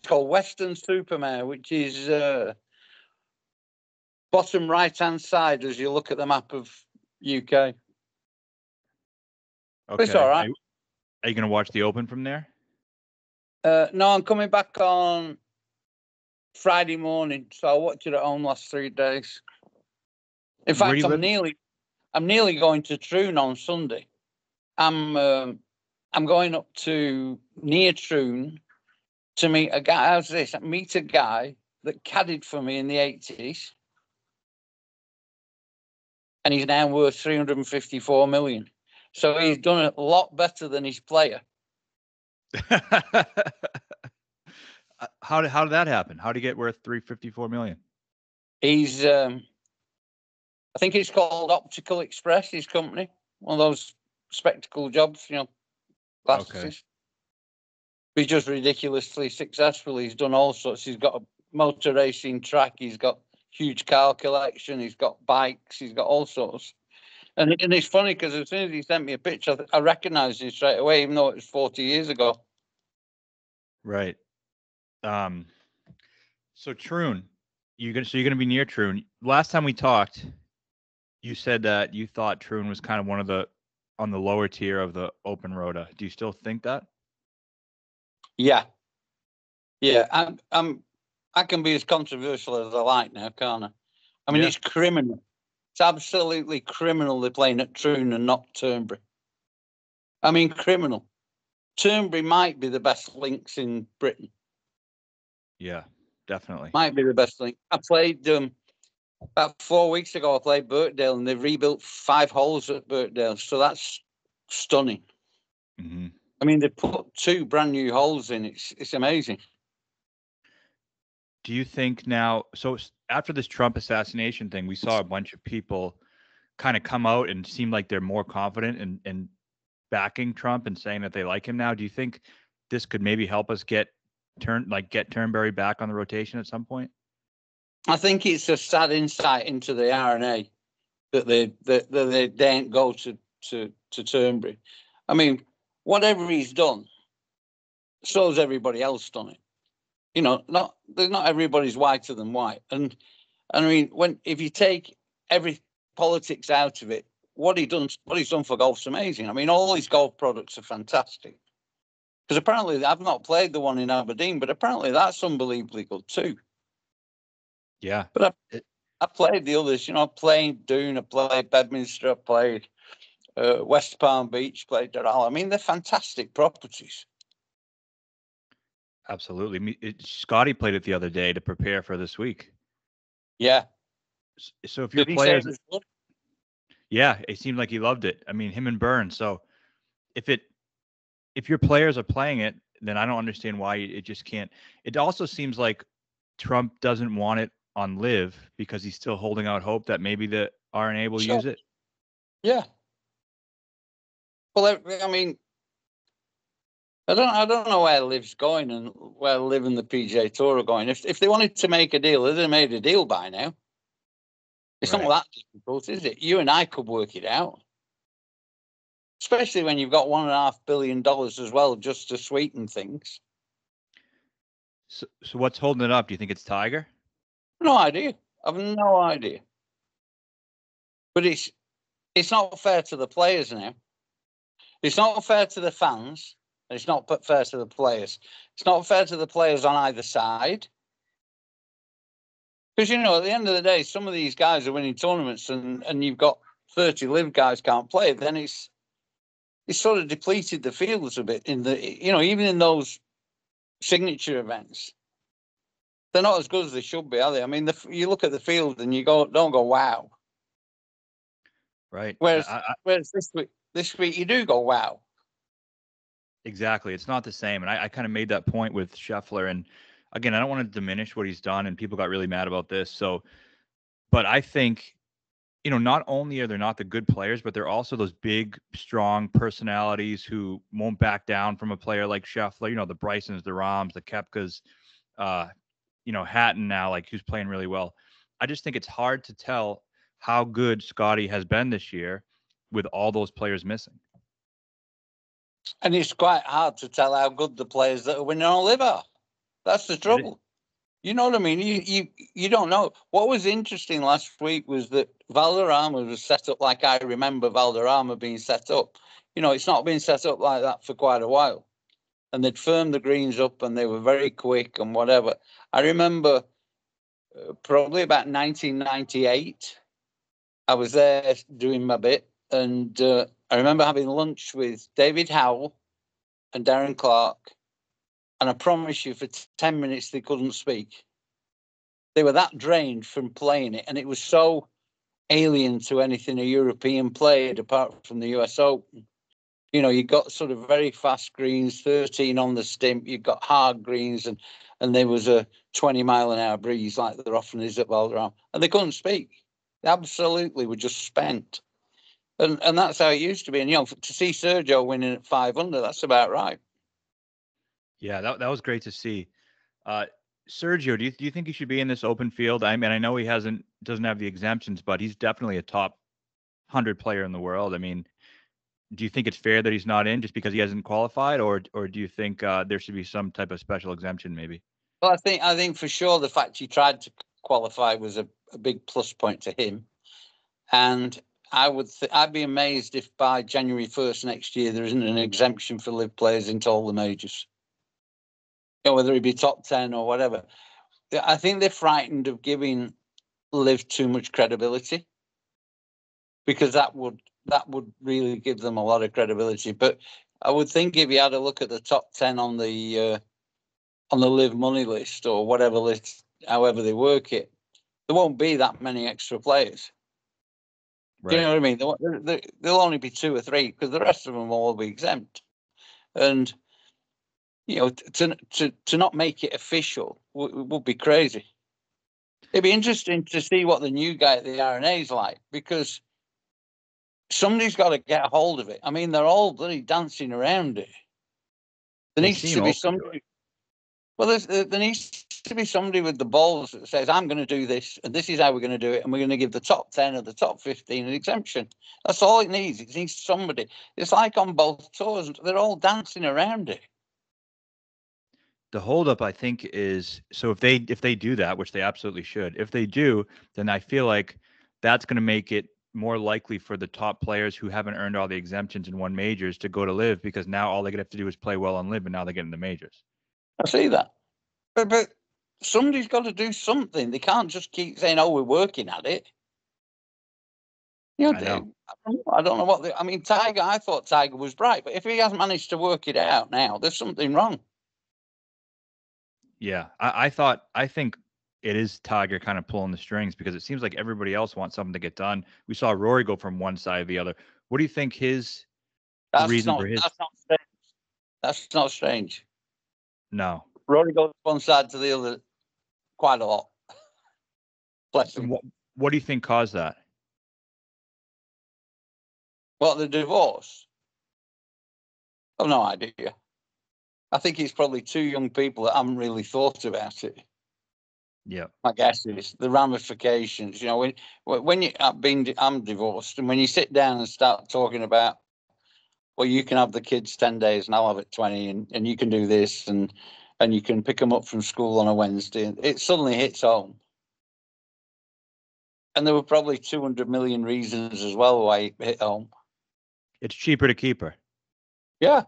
called Western Supermare, which is bottom right-hand side as you look at the map of UK. But it's all right. Are you going to watch the Open from there? No, I'm coming back on Friday morning, so I'll watch it at home last 3 days. In fact, I'm nearly going to Troon on Sunday. I'm going up to near Troon to meet a guy. How's this? Meet a guy that caddied for me in the 80s, and he's now worth 354 million. So he's done a lot better than his player. How did that happen? How did he get worth 354 million? He's I think it's called Optical Express, his company. One of those spectacle jobs, glasses. Okay. He's just ridiculously successful. He's done all sorts. He's got a motor racing track. He's got huge car collection. He's got bikes. He's got all sorts. And it's funny because as soon as he sent me a picture, I recognised him straight away, even though it was 40 years ago. Right. So Troon, you're gonna be near Troon. Last time we talked, you said that you thought Troon was kind of one of the on the lower tier of the Open Rota. Do you still think that? Yeah. I can be as controversial as I like now, can't I? I mean, It's criminal. It's absolutely criminal they're playing at Troon and not Turnberry. I mean, criminal. Turnberry might be the best links in Britain. Yeah, definitely. Might be the best link. I played about 4 weeks ago. I played Birkdale, and they've rebuilt 5 holes at Birkdale, so that's stunning. Mm-hmm. I mean, they put 2 brand new holes in. It's amazing. Do you think now? So after this Trump assassination thing, we saw a bunch of people kind of come out and seem like they're more confident in backing Trump and saying that they like him now. Do you think this could maybe help us get Turnberry back on the rotation at some point? I think it's a sad insight into the RNA that they daren't go to Turnberry. I mean, whatever he's done, so's everybody else done it. Not everybody's whiter than white. And I mean, if you take every politics out of it, what he's done for golf's amazing. I mean, all his golf products are fantastic. Because apparently, I've not played the one in Aberdeen, but apparently that's unbelievably good too. Yeah. But I played the others. I played Doon, I played Bedminster, I played West Palm Beach, played Doral. I mean, they're fantastic properties. Absolutely. Scotty played it the other day to prepare for this week. Yeah. So if your players, yeah, it seemed like he loved it. I mean, him and Burns. So if your players are playing it, then I don't understand why it just can't. It also seems like Trump doesn't want it on live because he's still holding out hope that maybe the RNA will use it. Yeah. Well, I mean, I don't know where Liv's going and where Liv and the PGA Tour are going. If they wanted to make a deal, they'd have made a deal by now. It's not that difficult, is it? You and I could work it out. Especially when you've got $1.5 billion as well, just to sweeten things. So what's holding it up? Do you think it's Tiger? No idea. I've no idea. But it's not fair to the players now. It's not fair to the fans. It's not fair to the players. It's not fair to the players on either side. Because, at the end of the day, some of these guys are winning tournaments and you've got 30 live guys can't play. Then it's sort of depleted the fields a bit even in those signature events. They're not as good as they should be, are they? I mean, you look at the field and you don't go, wow. Right. Whereas this week you do go, wow. Exactly. It's not the same. And I kind of made that point with Scheffler. And again, I don't want to diminish what he's done. And people got really mad about this. But I think, not only are they not the good players, but they're also those big, strong personalities who won't back down from a player like Scheffler, the Brysons, the Rahms, the Koepkas, Hatton now, who's playing really well. I just think it's hard to tell how good Scotty has been this year with all those players missing. And it's quite hard to tell how good the players that are winning on live are. That's the trouble. You know what I mean? You don't know. What was interesting last week was that Valderrama was set up like I remember Valderrama being set up. You know, it's not been set up like that for quite a while. And they'd firmed the greens up and they were very quick and whatever. I remember probably about 1998, I was there doing my bit. And I remember having lunch with David Howell and Darren Clark. And I promise you, for 10 minutes, they couldn't speak. They were that drained from playing it, and it was so alien to anything a European played apart from the US Open. You know, you got sort of very fast greens, 13 on the stimp, you got hard greens, and there was a 20-mile-an-hour breeze like there often is at Valderrama, and they couldn't speak. They absolutely were just spent. And that's how it used to be. And, you know, to see Sergio winning at 5 under, that's about right. Yeah, that was great to see. Sergio, do you think he should be in this open field? I mean, I know he doesn't have the exemptions, but he's definitely a top 100 player in the world. I mean, do you think it's fair that he's not in just because he hasn't qualified, or do you think there should be some type of special exemption maybe? Well, I think for sure the fact he tried to qualify was a big plus point to him, and I'd be amazed if by January 1st next year there isn't an exemption for live players into all the majors. You know, whether it be top 10 or whatever. I think they're frightened of giving live too much credibility, because that would really give them a lot of credibility. But I would think if you had a look at the top 10 on the live money list or whatever list, however they work it, there won't be that many extra players. Right. Do you know what I mean? There'll only be 2 or 3 because the rest of them will all be exempt. And you know, to not make it official would be crazy. It'd be interesting to see what the new guy at the RNA is like, because somebody's got to get a hold of it. I mean, they're all bloody dancing around it. There needs to be somebody. Well, there needs to be somebody with the balls that says, I'm going to do this, and this is how we're going to do it, and we're going to give the top 10 or the top 15 an exemption. That's all it needs. It needs somebody. It's like on both tours. They're all dancing around it. The holdup, I think, is so if they do that, which they absolutely should, if they do, then I feel like that's going to make it more likely for the top players who haven't earned all the exemptions and won majors to go to live, because now all they have to do is play well on live, and now they get into majors. I see that. But somebody's got to do something. They can't just keep saying, oh, we're working at it. You know, I don't know what I mean, Tiger, I thought Tiger was bright, but if he hasn't managed to work it out now, there's something wrong. Yeah, I think it is Tiger kind of pulling the strings, because it seems like everybody else wants something to get done. We saw Rory go from one side to the other. What do you think his reason for his? That's not strange. That's not strange. No. Rory goes one side to the other quite a lot. Bless him. What do you think caused that? What, the divorce? I've no idea. I think it's probably 2 young people that haven't really thought about it. Yeah, my guess is the ramifications. You know, when I'm divorced, and when you sit down and start talking about, well, you can have the kids 10 days and I'll have it 20, and you can do this, and you can pick them up from school on a Wednesday, and it suddenly hits home. And there were probably 200 million reasons as well why it hit home. It's cheaper to keep her. Yeah.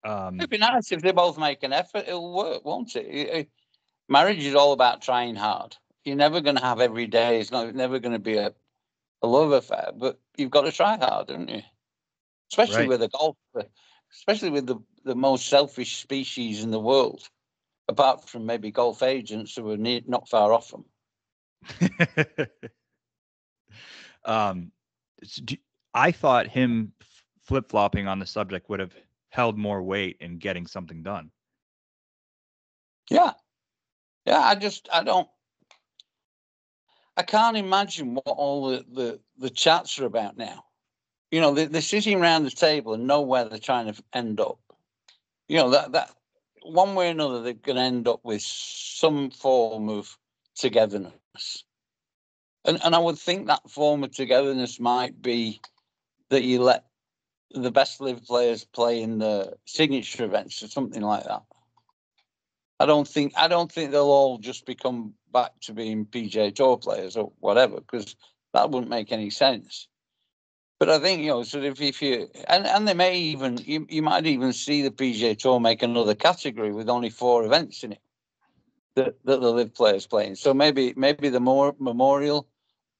It'd be nice if they both make an effort. It'll work, won't it? Marriage is all about trying hard. You're never going to have every day. It's never going to be a love affair, but you've got to try hard, haven't you? Especially with a golfer, especially with the most selfish species in the world, apart from maybe golf agents who are not far off them. I thought him flip-flopping on the subject would have held more weight in getting something done. Yeah. I can't imagine what all the chats are about now. You know, they're sitting around the table and know where they're trying to end up. You know, that one way or another, they're going to end up with some form of togetherness. And I would think that form of togetherness might be that you let the best live players play in the signature events or something like that. I don't think they'll all just become back to being PGA Tour players or whatever, because that wouldn't make any sense. But I think, sort of if you and they may even you might even see the PGA Tour make another category with only 4 events in it that the live players playing. So maybe the Memorial,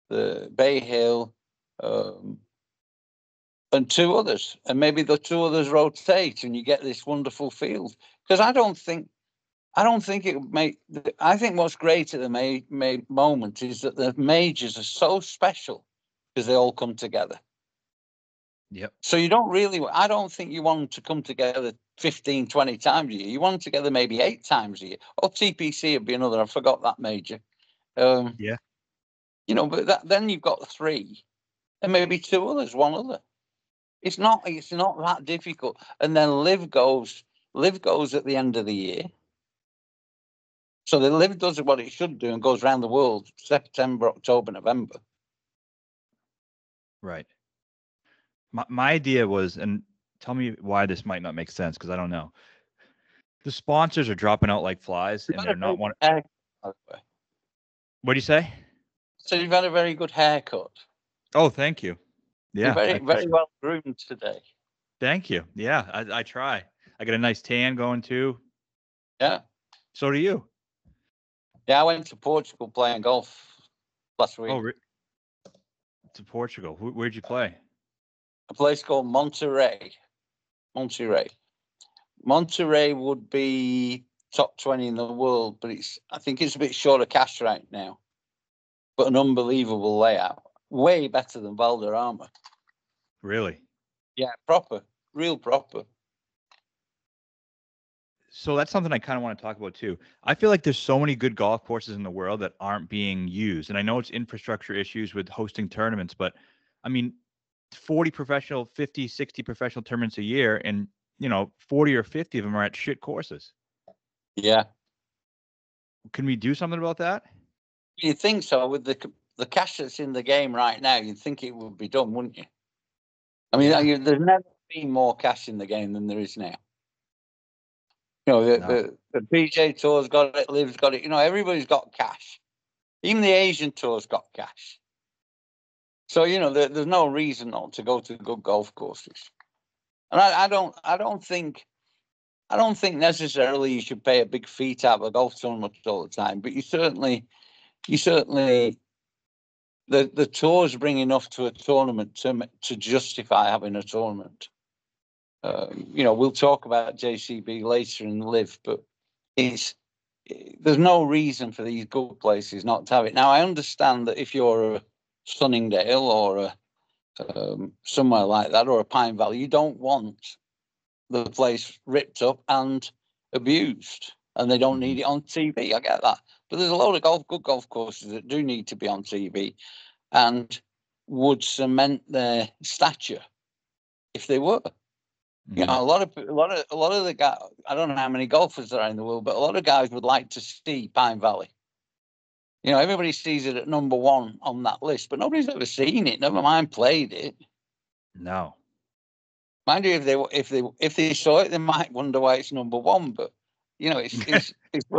the Bay Hill, and 2 others, and maybe the 2 others rotate, and you get this wonderful field. Because I don't think it would make. I think what's great at the moment is that the majors are so special because they all come together. Yep. So you don't really. I don't think you want them to come together 15, 20 times a year. You want them together maybe 8 times a year. Or TPC would be another. I forgot that major. Yeah. But then you've got 3, and maybe 2 others, 1 other. It's not that difficult. And then live goes at the end of the year. So the live does what it should do and goes around the world September, October, November. Right. My idea was, and tell me why this might not make sense, because I don't know. The sponsors are dropping out like flies, and they're not one. What do you say? So you've had a very good haircut. Oh, thank you. Yeah, you're very well groomed today. Thank you. Yeah, I try. I got a nice tan going too. Yeah. So do you. Yeah, I went to Portugal playing golf last week. Oh, to Portugal. Where'd you play? A place called Monterey. Monterey would be top 20 in the world, but I think it's a bit short of cash right now. But an unbelievable layout. Way better than Valderrama. Really? Yeah, real proper. So that's something I kind of want to talk about too. I feel like there's so many good golf courses in the world that aren't being used. And I know it's infrastructure issues with hosting tournaments, but I mean, 40 professional, 50, 60 professional tournaments a year, and 40 or 50 of them are at shit courses. Yeah. Can we do something about that? You think so? With the cash that's in the game right now, you'd think it would be done, wouldn't you? I mean, there's never been more cash in the game than there is now. The PGA Tour's got it, Live's got it. Everybody's got cash. Even the Asian Tour's got cash. So there's no reason not to go to good golf courses. And I don't think necessarily you should pay a big fee to have a golf tournament all the time. But you certainly the tours bring enough to a tournament to justify having a tournament. We'll talk about JCB later in Live, but there's no reason for these good places not to have it. Now, I understand that if you're a Sunningdale or somewhere like that, or a Pine Valley, you don't want the place ripped up and abused, and they don't need it on TV. I get that. But there's a lot of good golf courses that do need to be on TV and would cement their stature if they were. A lot of the guys, I don't know how many golfers there are in the world, but a lot of guys would like to see Pine Valley. Everybody sees it at number 1 on that list, but nobody's ever seen it. Never mind played it. No. Mind you, if they saw it, they might wonder why it's number 1. But it's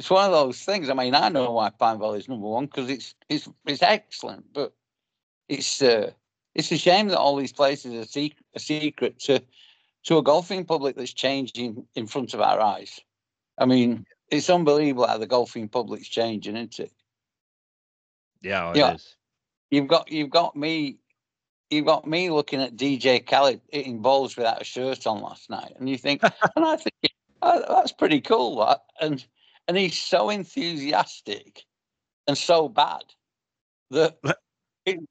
one of those things. I mean, I know why Pine Valley is number 1 because it's excellent, but it's a shame that all these places are a secret to a golfing public that's changing in front of our eyes. I mean, it's unbelievable how the golfing public's changing, isn't it? Yeah, it is. You've got me looking at DJ Khaled hitting balls without a shirt on last night, and you think, and I think that's pretty cool. That and he's so enthusiastic and so bad that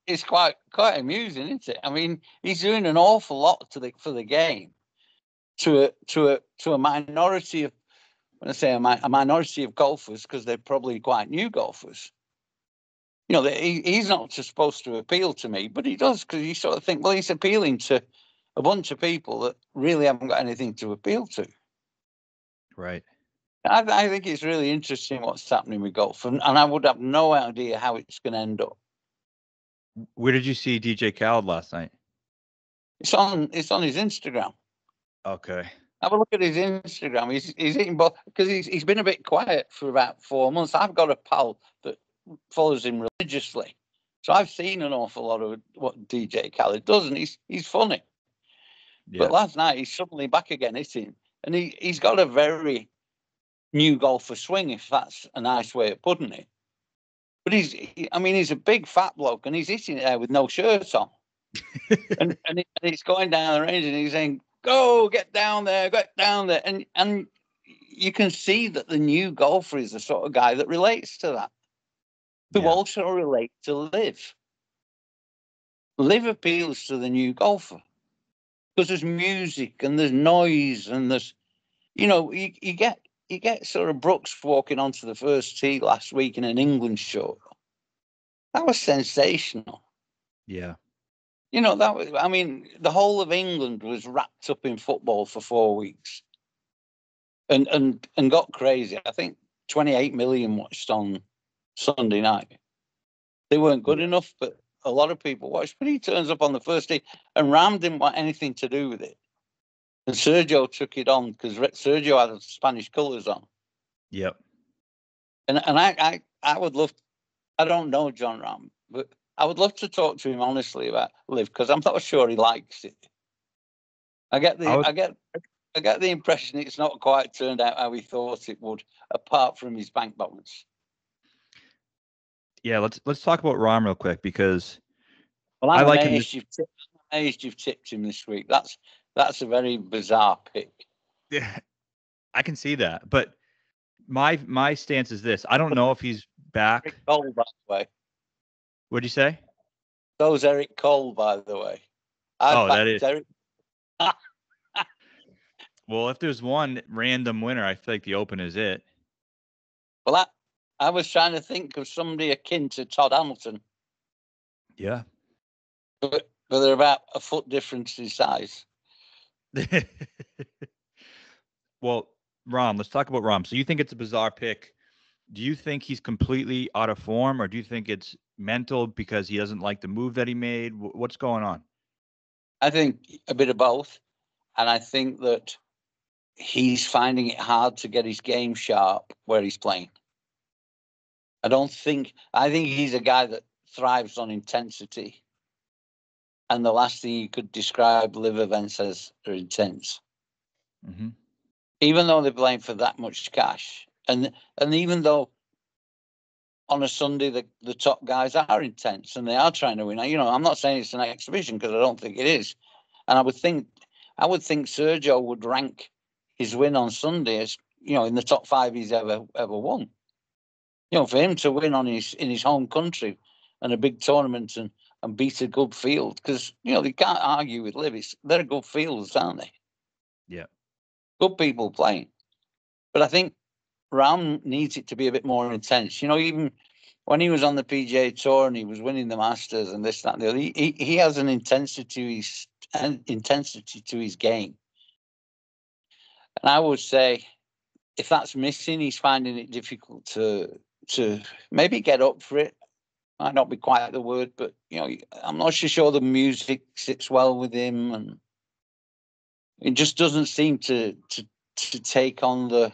it's quite amusing, isn't it? I mean, he's doing an awful lot for the game to a minority of. When I say a minority of golfers, because they're probably quite new golfers. He's not supposed to appeal to me, but he does, because you sort of think, well, he's appealing to a bunch of people that really haven't got anything to appeal to. Right. I think it's really interesting what's happening with golf, and I would have no idea how it's going to end up. Where did you see DJ Khaled last night? It's on his Instagram. Okay. Have a look at his Instagram. He's eating both because he's been a bit quiet for about 4 months. I've got a pal that follows him religiously, so I've seen an awful lot of what DJ Khaled does, and he's funny. Yeah. But last night he's suddenly back again hitting, and he's got a very new golfer swing, if that's a nice way of putting it. But he's a big fat bloke, and he's hitting it there with no shirt on, and it's going down the range, and he's saying, "Go, get down there, and you can see that the new golfer is the sort of guy that relates to that. Who also relate to Liv. Liv appeals to the new golfer because there's music and there's noise and there's, you get sort of Brooks walking onto the first tee last week in an England shirt. That was sensational. Yeah. The whole of England was wrapped up in football for 4 weeks and got crazy. I think 28 million watched on Sunday night. They weren't good enough, but a lot of people watched. But he turns up on the first day, and Ram didn't want anything to do with it. And Sergio took it on because Sergio had Spanish colours on. Yep. And I would love, I don't know John Ram, but I would love to talk to him honestly about Liv because I'm not sure he likes it. I get the impression it's not quite turned out how he thought it would, apart from his bank balance. Yeah, let's talk about Rom real quick because I'm amazed you've tipped him this week. That's a very bizarre pick. Yeah, I can see that, but my stance is this: I don't know if he's back. Eric Cole, by the way. What'd you say? So's Eric Cole, by the way. That is. Eric. Well, if there's one random winner, I feel like the Open is it. Well, I was trying to think of somebody akin to Todd Hamilton. Yeah. But they're about a foot difference in size. Well, Rom, let's talk about Rom. So you think it's a bizarre pick. Do you think he's completely out of form, or do you think it's mental because he doesn't like the move that he made? What's going on? I think a bit of both. And I think that he's finding it hard to get his game sharp where he's playing. I think he's a guy that thrives on intensity. And the last thing you could describe live events as are intense. Mm-hmm. Even though they're playing for that much cash. And even though on a Sunday the top guys are intense and they are trying to win. I'm not saying it's an exhibition because I don't think it is. And I would think Sergio would rank his win on Sunday as, in the top 5 he's ever won. For him to win in his home country and a big tournament and beat a good field, because they can't argue with Liv. They're good fields, aren't they? Yeah. Good people playing. But I think Ram needs it to be a bit more intense. Even when he was on the PGA Tour and he was winning the Masters and this, that, and the other, he has an intensity to his game. And I would say if that's missing, he's finding it difficult to maybe get up for it. Might not be quite the word, but I'm not sure the music sits well with him, and it just doesn't seem to take on the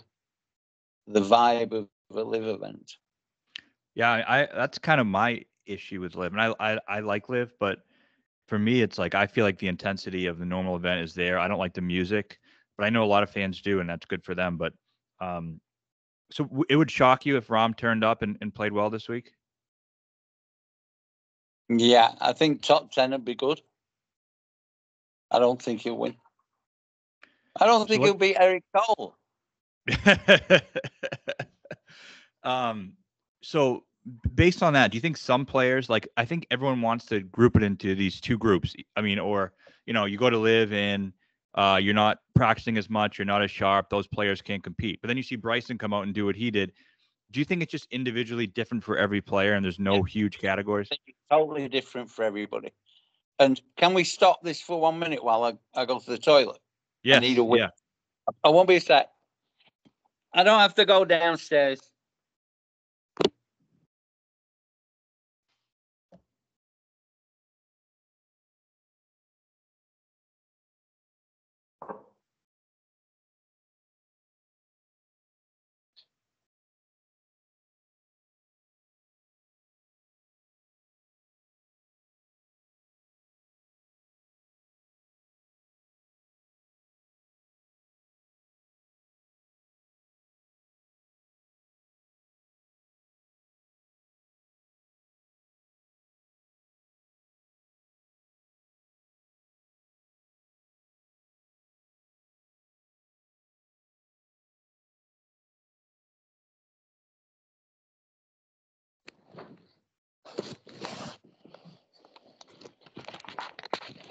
vibe of a live event. Yeah, I that's kind of my issue with Liv, and I like Liv, but for me, it's like I feel like the intensity of the normal event is there. I don't like the music, but I know a lot of fans do, and that's good for them. But so it would shock you if Rom turned up and played well this week? Yeah, I think top 10 would be good. I don't think he'll win. I don't think he'll beat Eric Cole. So based on that, do you think some players, like I think everyone wants to group it into these two groups? I mean, or you go to live and you're not practicing as much, you're not as sharp, those players can't compete. But then you see Bryson come out and do what he did. Do you think it's just individually different for every player and there's no huge categories? I think it's totally different for everybody. And can we stop this for 1 minute while I go to the toilet? Yes, I need a win. yeah. I won't be a sec. I don't have to go downstairs.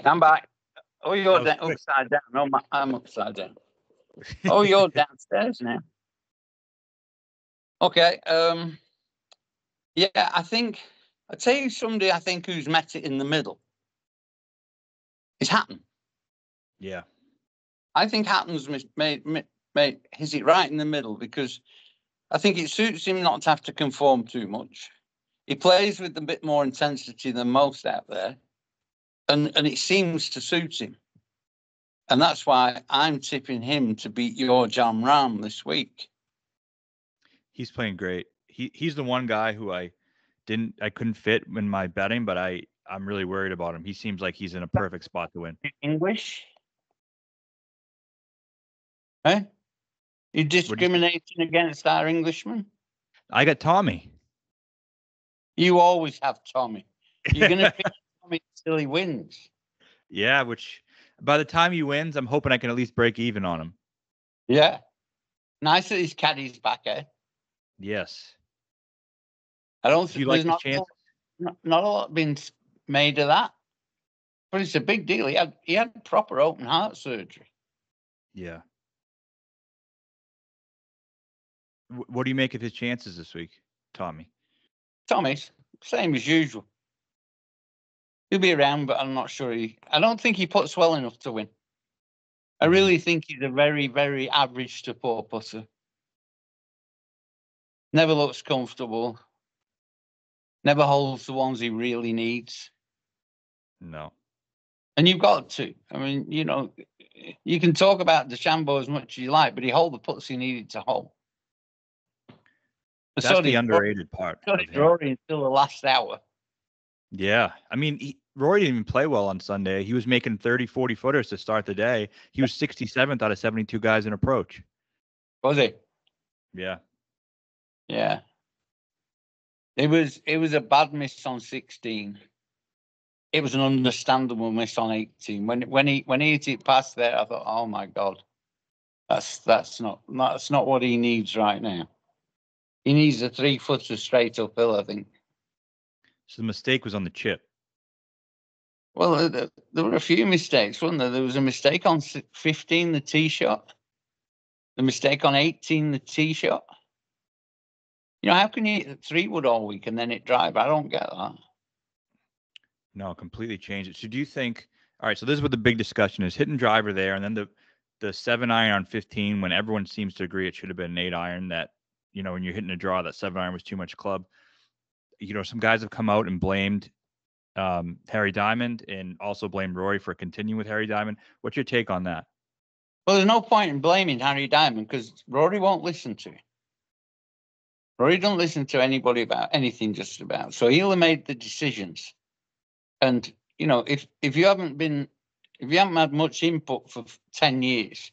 I'm back. Oh, you're That was quick. upside down. No, I'm upside down. Oh, you're downstairs now. Okay. Yeah, I think I'll tell you somebody I think who's met it in the middle. It's Hatton. Yeah. I think Hatton's made his it right in the middle because I think it suits him not to have to conform too much. He plays with a bit more intensity than most out there, and it seems to suit him. And that's why I'm tipping him to beat your John Rahm this week. He's playing great. He's the one guy who I couldn't fit in my betting, but I'm really worried about him. He seems like he's in a perfect spot to win. English? Eh? You're discriminating against our Englishmen? I got Tommy. You always have Tommy. You're going to pick Tommy until he wins. Yeah, which by the time he wins, I'm hoping I can at least break even on him. Yeah. Nice that his caddy's back, eh? Yes. I don't think there's not a lot been made of that. But it's a big deal. He had proper open heart surgery. Yeah. What do you make of his chances this week, Tommy? Tommy's same as usual. He'll be around, but I'm not sure I don't think he puts well enough to win. I really think he's a very, very average to poor putter. Never looks comfortable. Never holds the ones he really needs. No. And you've got to. I mean, you can talk about DeChambeau as much as you like, but he held the putts he needed to hold. That's the underrated part. So did Rory until the last hour. Yeah. I mean, Rory didn't even play well on Sunday. He was making 30, 40 footers to start the day. He was 67th out of 72 guys in approach. Was he? Yeah. Yeah. It was a bad miss on 16. It was an understandable miss on 18. When he hit it past there, I thought, oh my God, that's not what he needs right now. He needs a 3-footer straight uphill, I think. So the mistake was on the chip. Well, there were a few mistakes, wasn't there? There was a mistake on 15, the tee shot. The mistake on 18, the tee shot. How can you hit 3-wood all week and then hit drive? I don't get that. No, completely changed it. So do you think, all right, so this is what the big discussion is, hitting driver there, and then the 7-iron on 15, when everyone seems to agree it should have been an 8-iron, that, when you're hitting a draw, that 7-iron was too much club. Some guys have come out and blamed Harry Diamond and also blamed Rory for continuing with Harry Diamond. What's your take on that? Well, there's no point in blaming Harry Diamond because Rory won't listen to him. Rory don't listen to anybody about anything just about. So he'll have made the decisions. And, if you haven't had much input for 10 years,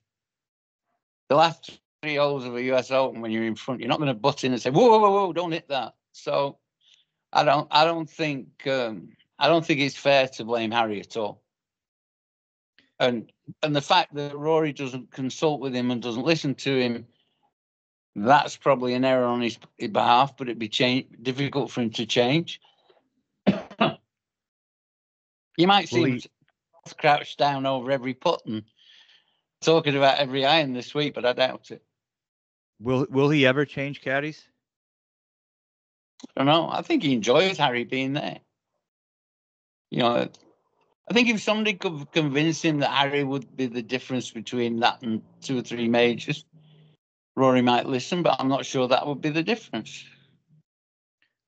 the last 3 holes of a US Open when you're in front, you're not going to butt in and say, whoa, don't hit that. So I don't think it's fair to blame Harry at all. And the fact that Rory doesn't consult with him and doesn't listen to him, that's probably an error on his behalf, but it'd be difficult for him to change. You might see him crouched down over every putt and talking about every iron this week, but I doubt it. Will he ever change caddies? I don't know. I think he enjoys Harry being there. I think if somebody could convince him that Harry would be the difference between that and 2 or 3 majors, Rory might listen, but I'm not sure that would be the difference.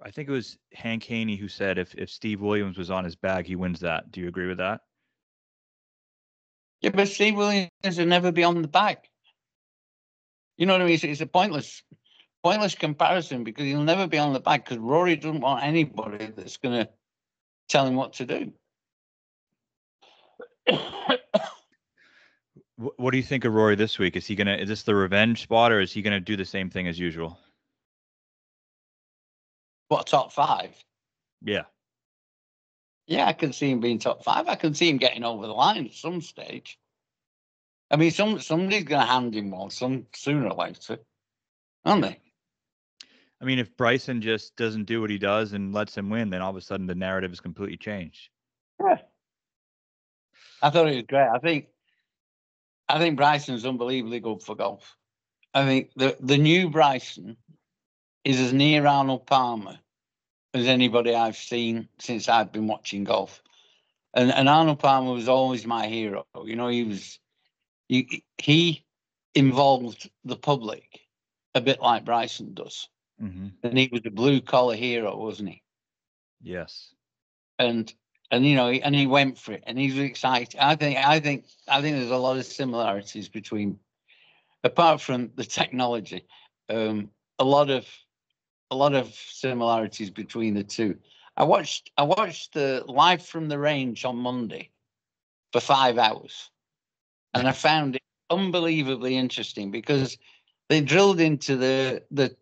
I think it was Hank Haney who said if Steve Williams was on his bag, he wins that. Do you agree with that? Yeah, but Steve Williams will never be on the bag. You know what I mean? It's a pointless comparison because he'll never be on the bag because Rory doesn't want anybody that's going to tell him what to do. What do you think of Rory this week? Is this the revenge spot, or is he gonna do the same thing as usual? What, top 5? Yeah. Yeah, I can see him being top 5. I can see him getting over the line at some stage. I mean, somebody's going to hand him one sooner or later, aren't they? I mean, if Bryson just doesn't do what he does and lets him win, then all of a sudden the narrative is completely changed. Yeah. I thought it was great. I think Bryson's unbelievably good for golf. I think the new Bryson is as near Arnold Palmer as anybody I've seen since I've been watching golf. And Arnold Palmer was always my hero. You know, he involved the public a bit like Bryson does. Mm-hmm. And he was a blue collar hero, wasn't he? Yes. And you know, and he went for it, and he's excited. I think there's a lot of similarities between, apart from the technology, a lot of similarities between the two. I watched the Live from the Range on Monday for 5 hours, and I found it unbelievably interesting because they drilled into the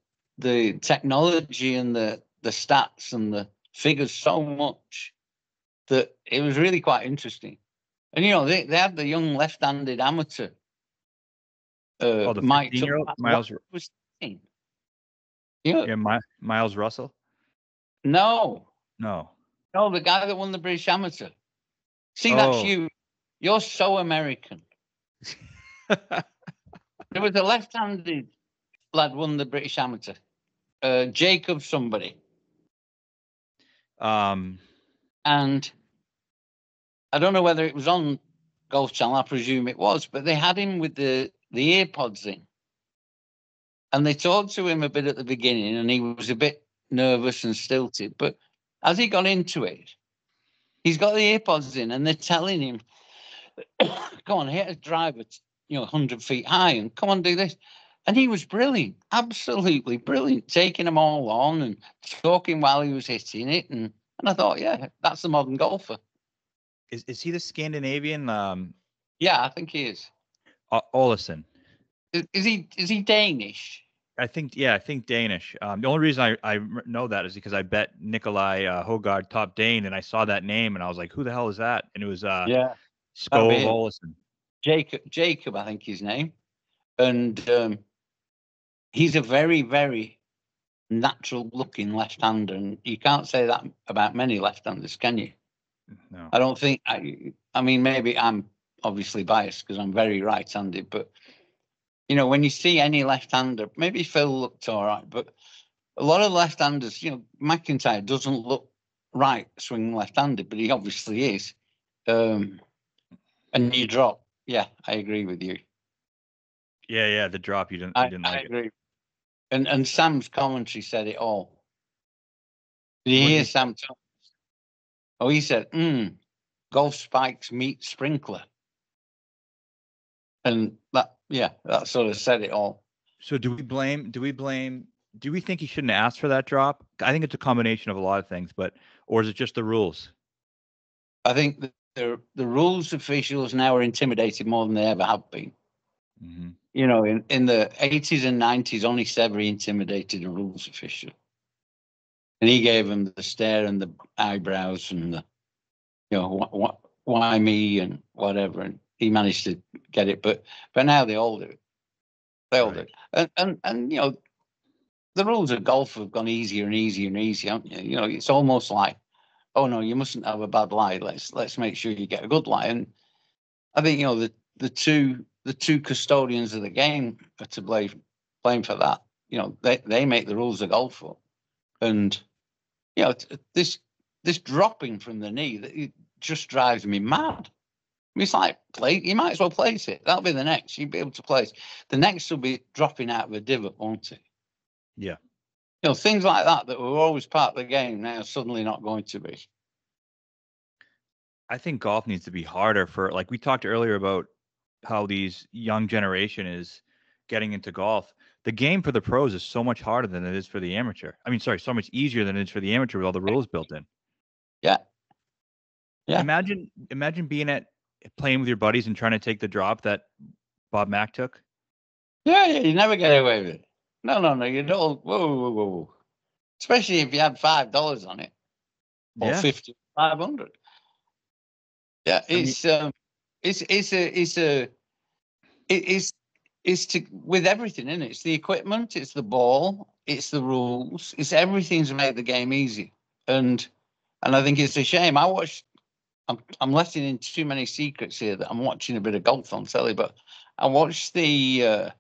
technology and the stats and the figures so much that it was really quite interesting. And you know, they had the young left-handed amateur. The Mike 15-year-old Miles was 16. You know, Miles Russell. No, No. the guy that won the British Amateur. See, that's you. You're so American. There was a left-handed lad won the British Amateur. Jacob somebody. And I don't know whether it was on Golf Channel. I presume it was, but they had him with the earpods in, and they talked to him a bit at the beginning, and he was a bit nervous and stilted. But as he got into it, he's got the earpods in, and they're telling him, "Come on, hit a driver, 100 feet high, and come on, do this." And he was brilliant, absolutely brilliant, taking them all on and talking while he was hitting it. And I thought, yeah, that's the modern golfer. Is he the Scandinavian? Yeah, I think he is. Olesen. Is he Danish? I think Danish. The only reason I know that is because I bet Nikolai Hogard top Dane, and I saw that name, and I was like, "Who the hell is that?" And it was Skov Olesen. Jacob, I think his name, and he's a very, very natural-looking left-hander, and you can't say that about many left-handers, can you? No, I don't think. I mean, maybe I'm obviously biased because I'm very right-handed, but you know, when you see any left-hander, maybe Phil looked all right, but a lot of left-handers, McIntyre doesn't look right swinging left-handed, but he obviously is. And you drop. Yeah, I agree with you. Yeah, the drop you didn't like. I agree. And Sam's commentary said it all. Did you hear Sam Thomas? Oh, he said, golf spikes meet sprinkler. And that sort of said it all. So do we think he shouldn't have asked for that drop? I think it's a combination of a lot of things, or is it just the rules? I think the rules officials now are intimidated more than they ever have been. Mm-hmm. You know, in the 80s and 90s, only Severy intimidated a rules official. And he gave them the stare and the eyebrows and the, why me and whatever. And he managed to get it. But now they all do it. They all do it. And the rules of golf have gone easier and easier and easier, haven't you? You know, it's almost like, oh no, you mustn't have a bad lie. Let's make sure you get a good lie. And I think, the two custodians of the game are to blame for that. You know, they make the rules of golf up. And this dropping from the knee, it just drives me mad. I mean, it's like you might as well place it. That'll be the next. You'll be able to place. The next will be dropping out of a divot, won't it? Yeah. Things like that were always part of the game now suddenly not going to be. I think golf needs to be harder for, like we talked earlier about how these young generation is getting into golf. The game for the pros is so much harder than it is for the amateur. I mean, sorry, so much easier than it is for the amateur with all the rules built in. Yeah. Yeah. Imagine being playing with your buddies and trying to take the drop that Bob Mack took. Yeah, you never get away with it. No, you don't. Whoa. Especially if you had $5 on it, or 50, 500. Yeah, it's with everything in it. It's the equipment, it's the ball, it's the rules, it's everything to make the game easy. And I think it's a shame. I watched I'm letting in too many secrets here that I'm watching a bit of golf on telly, but I watched the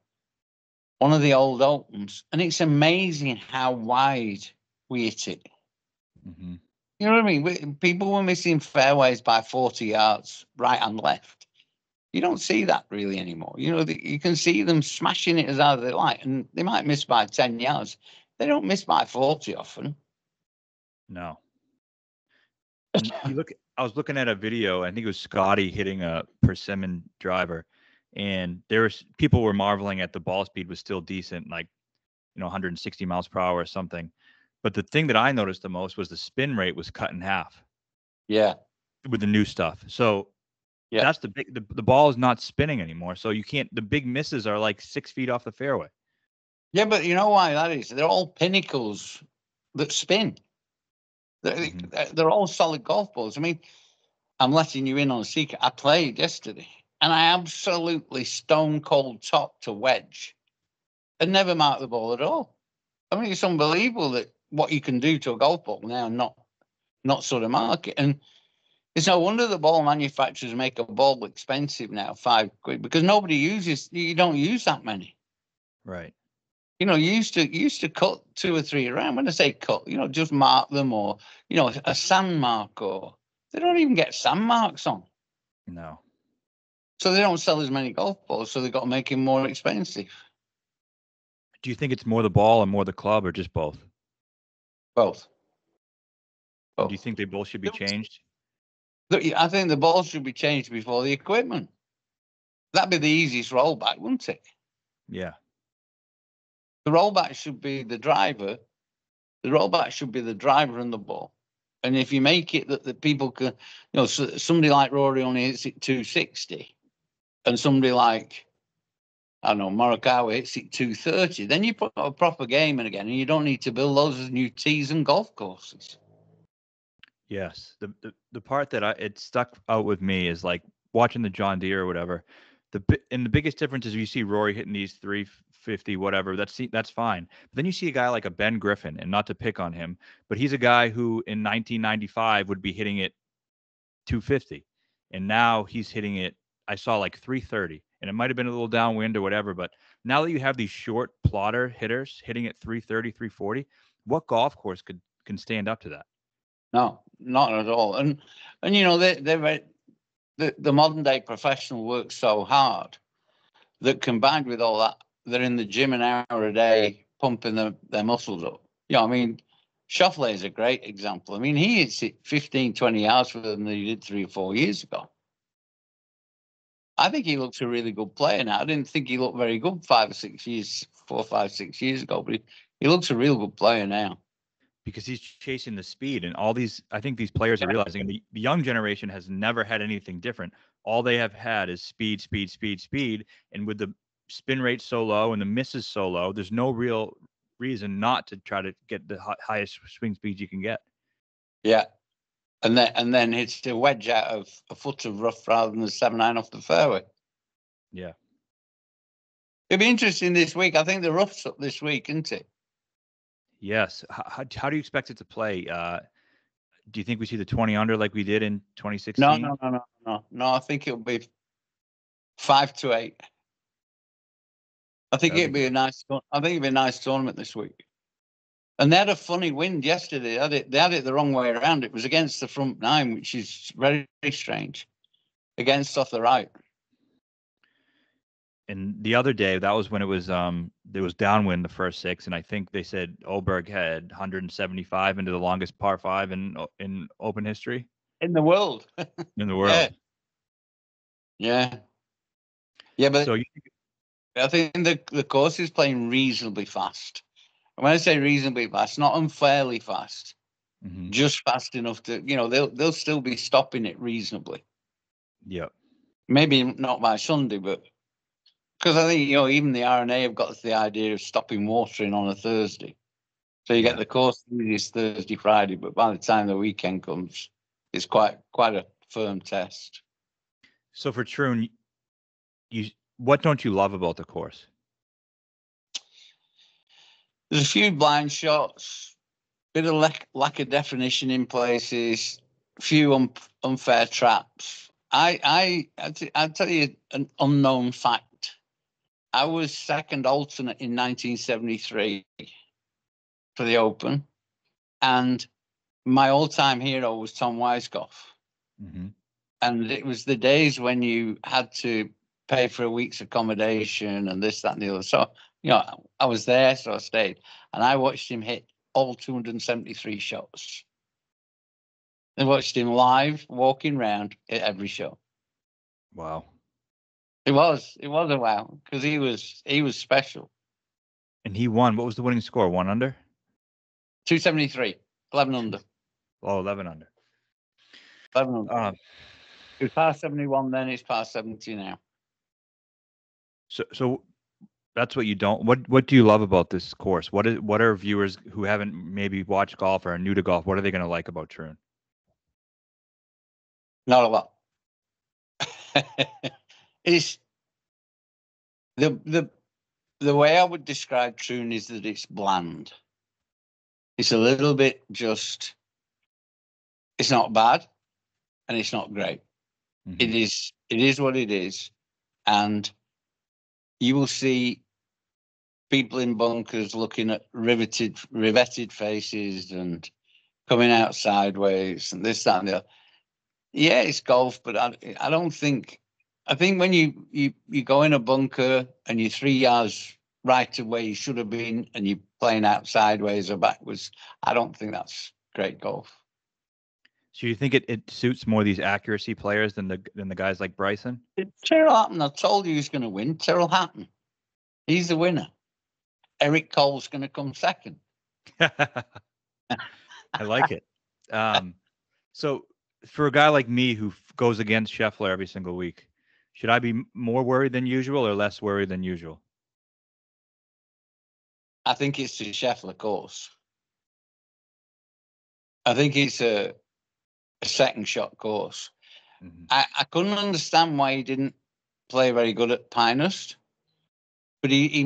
one of the old Opens, and it's amazing how wide we hit it. Mm-hmm. You know what I mean? People were missing fairways by 40 yards, right and left. You don't see that really anymore. You know, you can see them smashing it as hard as they like, and they might miss by 10 yards. They don't miss by 40 often. No. And I was looking at a video. I think it was Scotty hitting a persimmon driver, and people were marveling at the ball speed was still decent, like 160 miles per hour or something. But the thing that I noticed the most was the spin rate was cut in half. Yeah, with the new stuff. So yeah, that's the ball is not spinning anymore. So you can't. The big misses are like 6 feet off the fairway. yeah. But you know why that is? They're all pinnacles that spin. Mm-hmm. They're all solid golf balls. I mean, I'm letting you in on a secret. I played yesterday, and I absolutely stone cold top to wedge, and never marked the ball at all. I mean, it's unbelievable that what you can do to a golf ball now, and not sort of mark it. And it's no wonder the ball manufacturers make a ball expensive now, £5, because you don't use that many. Right. You know, you used to cut 2 or 3 around. When I say cut, just mark them, or a sand mark, or they don't even get sand marks on. No. So they don't sell as many golf balls, so they've got to make them more expensive. Do you think it's more the ball or more the club or just both? Both. And do you Both. think they both should be changed? I think the balls should be changed before the equipment. That'd be the easiest rollback, wouldn't it? Yeah. The rollback should be the driver. The rollback should be the driver and the ball. And if you make it that the people can, somebody like Rory only hits it 260, and somebody like, I don't know, Morikawa hits it 230, then you put a proper game in again, and you don't need to build loads of new tees and golf courses. Yes. The part that it stuck out with me is like watching the John Deere or whatever. The biggest difference is you see Rory hitting these 350 whatever. That's fine. But then you see a guy like a Ben Griffin, and not to pick on him, but he's a guy who in 1995 would be hitting it 250, and now he's hitting it. I saw like 330, and it might have been a little downwind or whatever. But now that you have these short plotter hitters hitting at 330, 340, what golf course can stand up to that? No, not at all. And the modern day professional works so hard that combined with all that, they're in the gym an hour a day pumping their muscles up. I mean, Schauffele is a great example. I mean, he hits it 15, 20 yards further than he did 3 or 4 years ago. I think he looks a really good player now. I didn't think he looked very good 5 or 6 years, 4, 5, 6 years ago, but he looks a real good player now. Because he's chasing the speed, and all these, I think these players are realizing, and the young generation has never had anything different. All they have had is speed, speed, speed, speed. And with the spin rate so low and the misses so low, there's no real reason not to try to get the highest swing speeds you can get. Yeah. And then hits a wedge out of a foot of rough rather than the 7-iron off the fairway. Yeah. It'll be interesting this week. I think the rough's up this week, isn't it? Yes. How do you expect it to play? Do you think we see the 20 under like we did in 2016? No. I think it'll be 5 to 8. I think it'd be a nice tournament this week. And they had a funny wind yesterday. They had it the wrong way around. It was against the front 9, which is very, very strange. Against off the right. And the other day, that was when it was downwind the first 6, and I think they said Oberg had 175 into the longest par 5 in Open history In the world. in the world. Yeah, but so I think the course is playing reasonably fast. And when I say reasonably fast, not unfairly fast, just fast enough to, they'll still be stopping it reasonably. Yeah. Maybe not by Sunday, but because I think, even the RNA have got the idea of stopping watering on a Thursday. So you get the course easiest Thursday, Friday, but by the time the weekend comes, it's quite a firm test. So for Troon, what don't you love about the course? There's a few blind shots, bit of lack of definition in places, few unfair traps. I'll tell you an unknown fact. I was second alternate in 1973 for the Open, and my all-time hero was Tom Weiskopf. Mm-hmm. And it was the days when you had to pay for a week's accommodation and this, that, and the other. So, I was there, so I stayed. And I watched him hit all 273 shots. I watched him live, walking around at every show. Wow. It was a wow, because he was special. And he won. What was the winning score? 1 under? 273, 11 under. Oh, 11 under. 11 under. It was past 71 then, it's past 70 now. So that's what you don't. What do you love about this course? What are viewers who haven't maybe watched golf or are new to golf? What are they going to like about Troon? Not a lot. It's the way I would describe Troon is that it's bland. It's a little bit just. It's not bad, and it's not great. Mm-hmm. It is what it is, and you will see people in bunkers looking at riveted faces and coming out sideways and this, that, and the other. Yeah, it's golf, but I don't think. I think when you go in a bunker and you're 3 yards right of where you should have been and you're playing out sideways or backwards, I don't think that's great golf. So you think it suits more these accuracy players than the guys like Bryson? Tyrrell Hatton, I told you he's going to win. Tyrrell Hatton, he's the winner. Eric Cole's going to come second. I like it. So for a guy like me who goes against Scheffler every single week, should I be more worried than usual or less worried than usual? I think it's the Scheffler course. I think it's a second shot course. Mm-hmm. I couldn't understand why he didn't play very good at Pinehurst, but he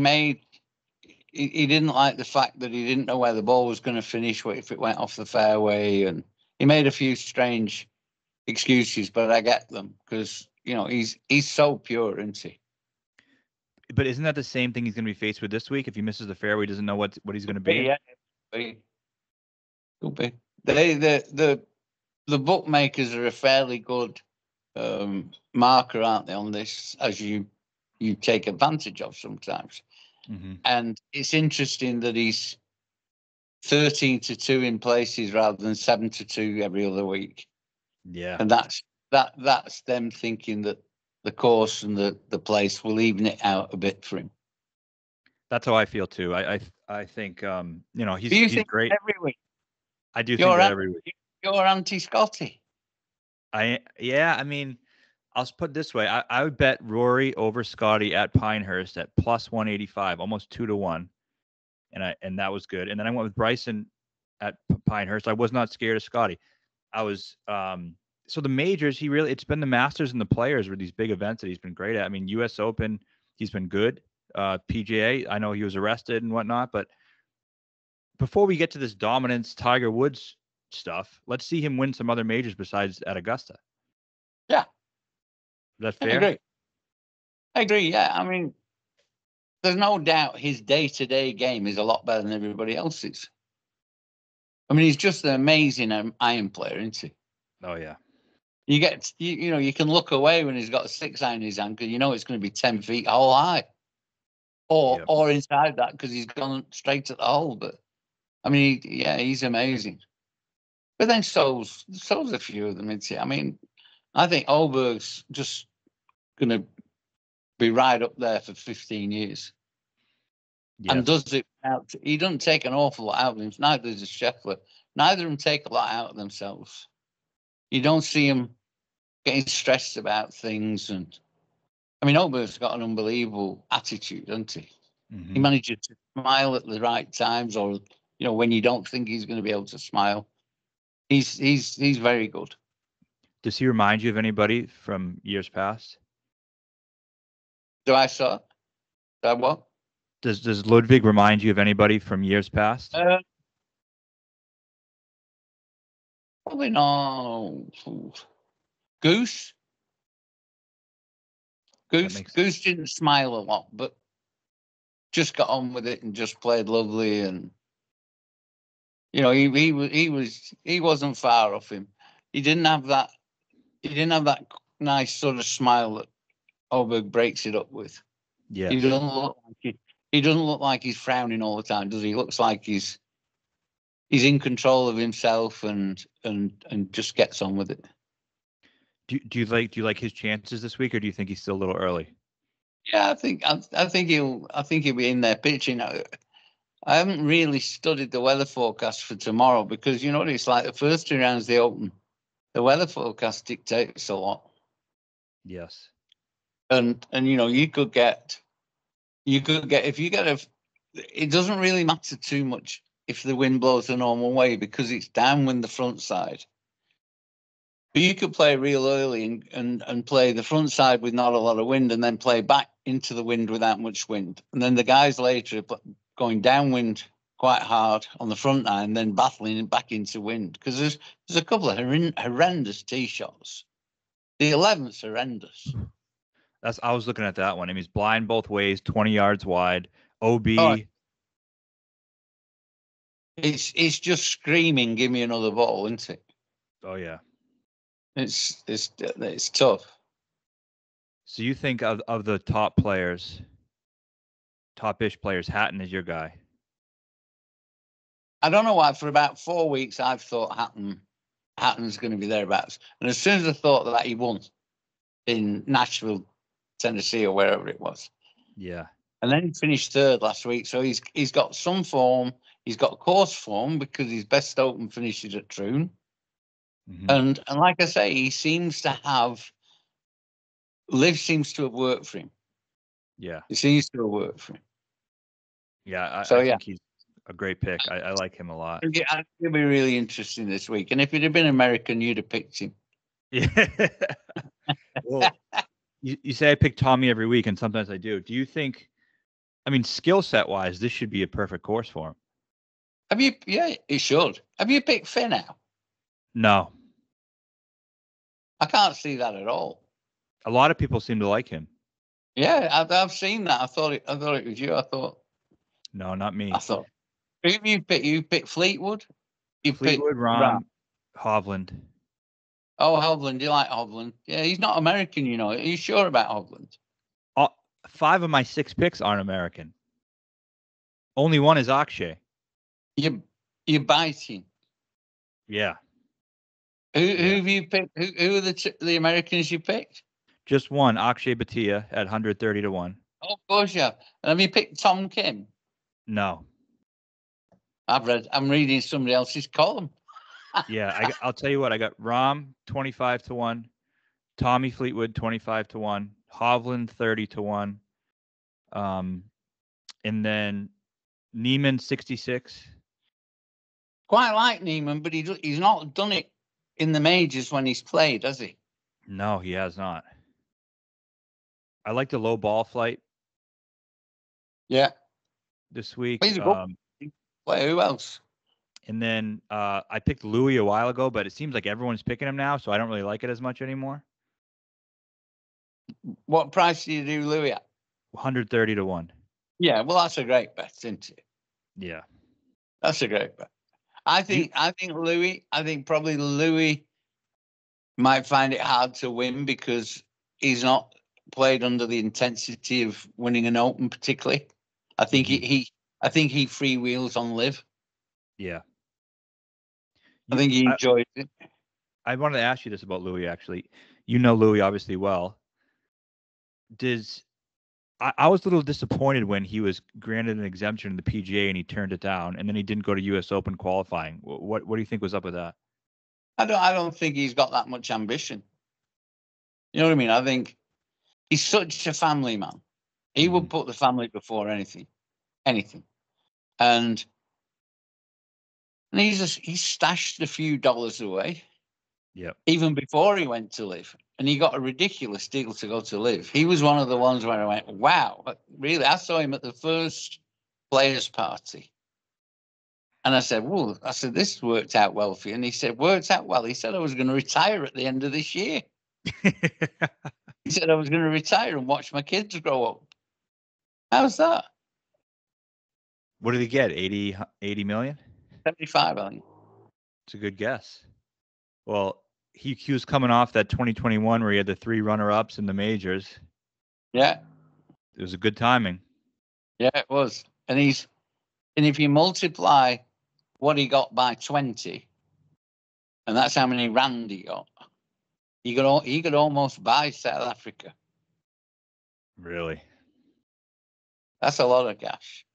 didn't like the fact that he didn't know where the ball was going to finish if it went off the fairway, and he made a few strange excuses, but I get them because he's so pure, isn't he? But isn't that the same thing he's going to be faced with this week? If he misses the fairway, he doesn't know what he's going to be. Yeah, could be. The bookmakers are a fairly good marker, aren't they, on this, as you take advantage of sometimes. Mm-hmm. And it's interesting that he's 13-2 in places rather than 7-2 every other week. Yeah, and that's them thinking that the course and the place will even it out a bit for him. That's how I feel too. I think he's great every week. I do think that every week. You're anti-Scotty. I mean, I'll put it this way. I would bet Rory over Scotty at Pinehurst at plus 185, almost 2-1. And that was good. And then I went with Bryson at Pinehurst. I was not scared of Scotty. I was so the majors, it's been the Masters and the Players were these big events that he's been great at. I mean, US Open, he's been good. PGA, I know he was arrested and whatnot, but before we get to this dominance Tiger Woods stuff, let's see him win some other majors besides at Augusta. Yeah. Is that fair? I agree. Yeah. I mean, there's no doubt his day-to-day game is a lot better than everybody else's. I mean, he's just an amazing iron player, isn't he? Oh, yeah. You get, you can look away when he's got a 6-iron in his hand because it's going to be 10 feet hole high. Or inside that because he's gone straight at the hole. But, I mean, he's amazing. But then so's a few of them, isn't he? I mean, I think Oberg's just going to be right up there for 15 years. Yes. And does it out. He doesn't take an awful lot out of him. Neither does Scheffler. Neither of them take a lot out of themselves. You don't see him getting stressed about things. And I mean, Oberg's got an unbelievable attitude, doesn't he? Mm-hmm. He manages to smile at the right times, or when you don't think he's going to be able to smile. He's very good. Does he remind you of anybody from years past? Do I saw? That what? Does Ludwig remind you of anybody from years past? Probably not. Goose. That makes Goose didn't smile a lot, but just got on with it and just played lovely. And he wasn't far off him. He didn't have that. He didn't have that nice sort of smile that Oberg breaks it up with. yes. He doesn't look like he's frowning all the time, does he? He looks like he's in control of himself and just gets on with it. Do you like his chances this week, or do you think he's still a little early? Yeah, I think he'll be in there pitching. I haven't really studied the weather forecast for tomorrow because you know what it's like. The first 2 rounds they open, the weather forecast dictates a lot. Yes. And you could get if you get it doesn't really matter too much if the wind blows the normal way because it's downwind the front side. But you could play real early and play the front side with not a lot of wind and then play back into the wind without much wind. And then the guys later are going downwind quite hard on the front nine and then battling back into wind because there's a couple of horrendous tee shots. The 11th's horrendous. I was looking at that one. I mean, he's blind both ways, 20 yards wide, OB. Oh, it's just screaming, give me another ball, isn't it? Oh, yeah. It's tough. So you think of the top players, top-ish players, Hatton is your guy? I don't know why. For about 4 weeks, I've thought Hatton's going to be thereabouts. And as soon as I thought that he won in Nashville, Tennessee, or wherever it was, yeah. And then he finished third last week, so he's got some form. He's got course form because his best Open finishes at Troon. Mm-hmm. And like I say, he seems to have Liv seems to have worked for him. Yeah. It seems to have worked for him. Yeah, I think he's a great pick. I like him a lot. I think it'll be really interesting this week. And if it had been American, you'd have picked him. Yeah. Well, you say I pick Tommy every week, and sometimes I do. Do you think, I mean, skill set wise, this should be a perfect course for him? Have you? Yeah, it should. Have you picked Finn now? No. I can't see that at all. A lot of people seem to like him. Yeah, I've seen that. I thought it was you. I thought. No, not me. I thought. Who have you picked? You picked Fleetwood. Fleetwood, Rahm, Hovland. Oh, Hovland. You like Hovland? Yeah, he's not American, you know. Are you sure about Hovland? 5 of my 6 picks aren't American. Only one is Akshay. You're biting. Yeah. Who have you picked? Who are the Americans you picked? Just one, Akshay Bhatia at 130 to 1. Oh, of course you have. And have you picked Tom Kim? No. I'm reading somebody else's column. Yeah, I'll tell you what. I got Rahm 25 to 1, Tommy Fleetwood 25 to 1, Hovland 30 to 1, and then Neiman 66. Quite like Neiman, but he's not done it in the majors when he's played, has he? No, he has not. I like the low ball flight. Yeah. This week. He's a good player. Who else? And then I picked Louis a while ago, but it seems like everyone's picking him now, so I don't really like it as much anymore. What price do you do Louis at? 130 to 1. Yeah, well, that's a great bet, isn't it? Yeah. That's a great bet. I think probably Louis might find it hard to win because he's not played under the intensity of winning an Open particularly. I think he freewheels on Liv. Yeah. I think he enjoys it. I wanted to ask you this about Louis, actually. You know Louis obviously well. I was a little disappointed when he was granted an exemption in the PGA and he turned it down, and then he didn't go to U.S. Open qualifying. What do you think was up with that? I don't think he's got that much ambition. You know what I mean? I think he's such a family man. He would put the family before anything. And he's stashed a few dollars away. Yeah. Even before he went to Live, and he got a ridiculous deal to go to Live. He was one of the ones where I went, wow, really? I saw him at the first players' party, And I said, well, this worked out well for you. And he said, worked out well. He said, I was going to retire at the end of this year. He said, I was going to retire and watch my kids grow up. How's that? What did he get? 80 million? 75, I think. It's a good guess. Well, he was coming off that 2021 where he had the 3 runner-ups in the majors. Yeah. It was a good timing. Yeah, it was. And if you multiply what he got by 20, and that's how many rand he got, he could almost buy South Africa. Really? That's a lot of cash.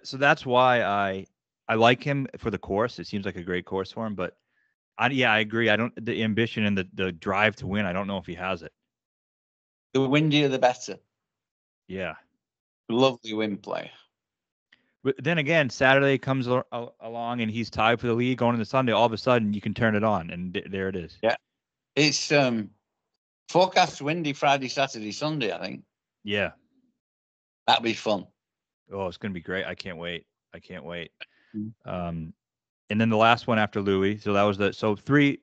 So that's why I like him for the course. It seems like a great course for him, but I agree. The ambition and the drive to win, I don't know if he has it. The windier, the better. Yeah. Lovely wind play. But then again, Saturday comes along and he's tied for the lead going into Sunday. All of a sudden, you can turn it on, and there it is. Yeah. It's forecast windy Friday, Saturday, Sunday, I think. Yeah. That'd be fun. Oh, it's going to be great. I can't wait. And then the last one after Louis. So that was three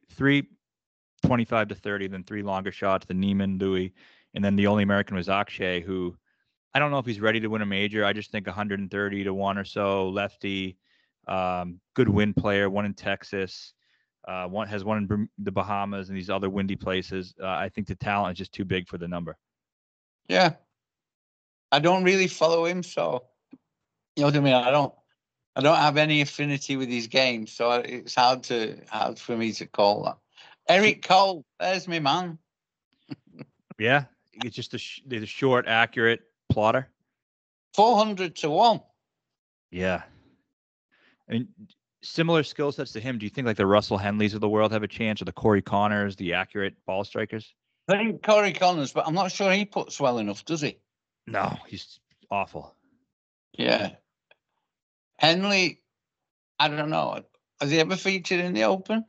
25 to 30, then 3 longer shots, the Neiman, Louis, and then the only American was Akshay, who I don't know if he's ready to win a major. I just think 130 to 1 or so, lefty, good wind player, one in Texas, one in the Bahamas and these other windy places. I think the talent is just too big for the number. Yeah. I don't really follow him, so you know what I mean? I don't have any affinity with his game, so it's hard for me to call that. Eric Cole, there's me man. Yeah, it's just the short, accurate plotter. 400 to 1. Yeah. I mean, similar skill sets to him. Do you think like the Russell Henleys of the world have a chance, or the Corey Connors, the accurate ball strikers? I think Corey Connors, but I'm not sure he puts well enough, does he? No, he's awful. Yeah. Henley, I don't know. Has he ever featured in the Open?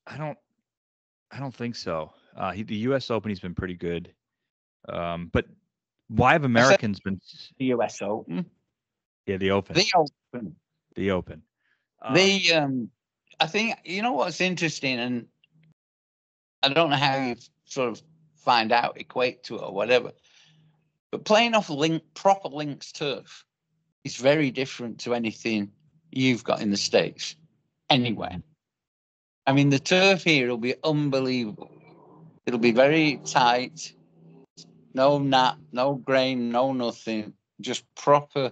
I don't think so. The U.S. Open, he's been pretty good. But why have Americans been the U.S. Open? Yeah, the Open. The Open. I think you know what's interesting, and I don't know how you sort of find out, equate to it or whatever, but playing off proper links turf is very different to anything you've got in the States anywhere. I mean, the turf here will be unbelievable. It'll be very tight, no nap, no grain, no nothing, just proper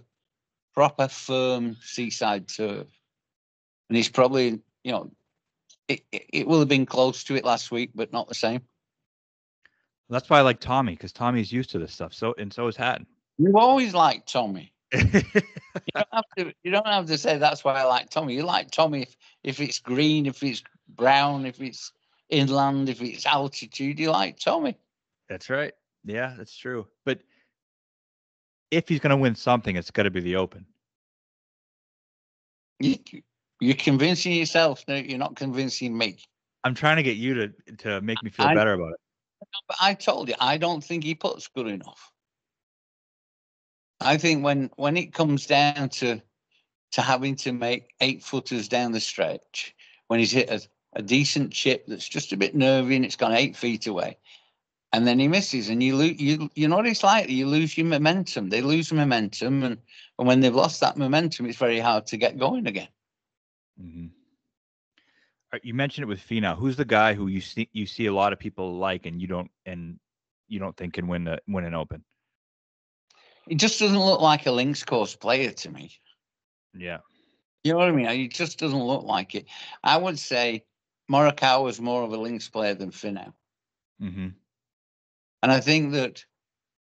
firm seaside turf. And he's probably, it will have been close to it last week, but not the same. That's why I like Tommy, because Tommy's used to this stuff. So is Hatton. You've always liked Tommy. You don't have to say that's why I like Tommy. You like Tommy if it's green, if it's brown, if it's inland, if it's altitude. You like Tommy. That's right. Yeah, that's true. But if he's going to win something, it's got to be the Open. You're convincing yourself. No, you're not convincing me. I'm trying to get you to make me feel better about it. But I told you, I don't think he puts good enough. I think when it comes down to having to make 8-footers down the stretch, when he's hit a decent chip that's just a bit nervy and it's gone 8 feet away, and then he misses, and you know what it's like. You lose your momentum. They lose momentum, and when they've lost that momentum, it's very hard to get going again. Mm-hmm. You mentioned it with Finau. Who's the guy who you see a lot of people like, and you don't think can win an Open? It just doesn't look like a links course player to me. Yeah. You know what I mean? It just doesn't look like it. I would say Morikawa was more of a links player than Finau. Mm-hmm. And I think that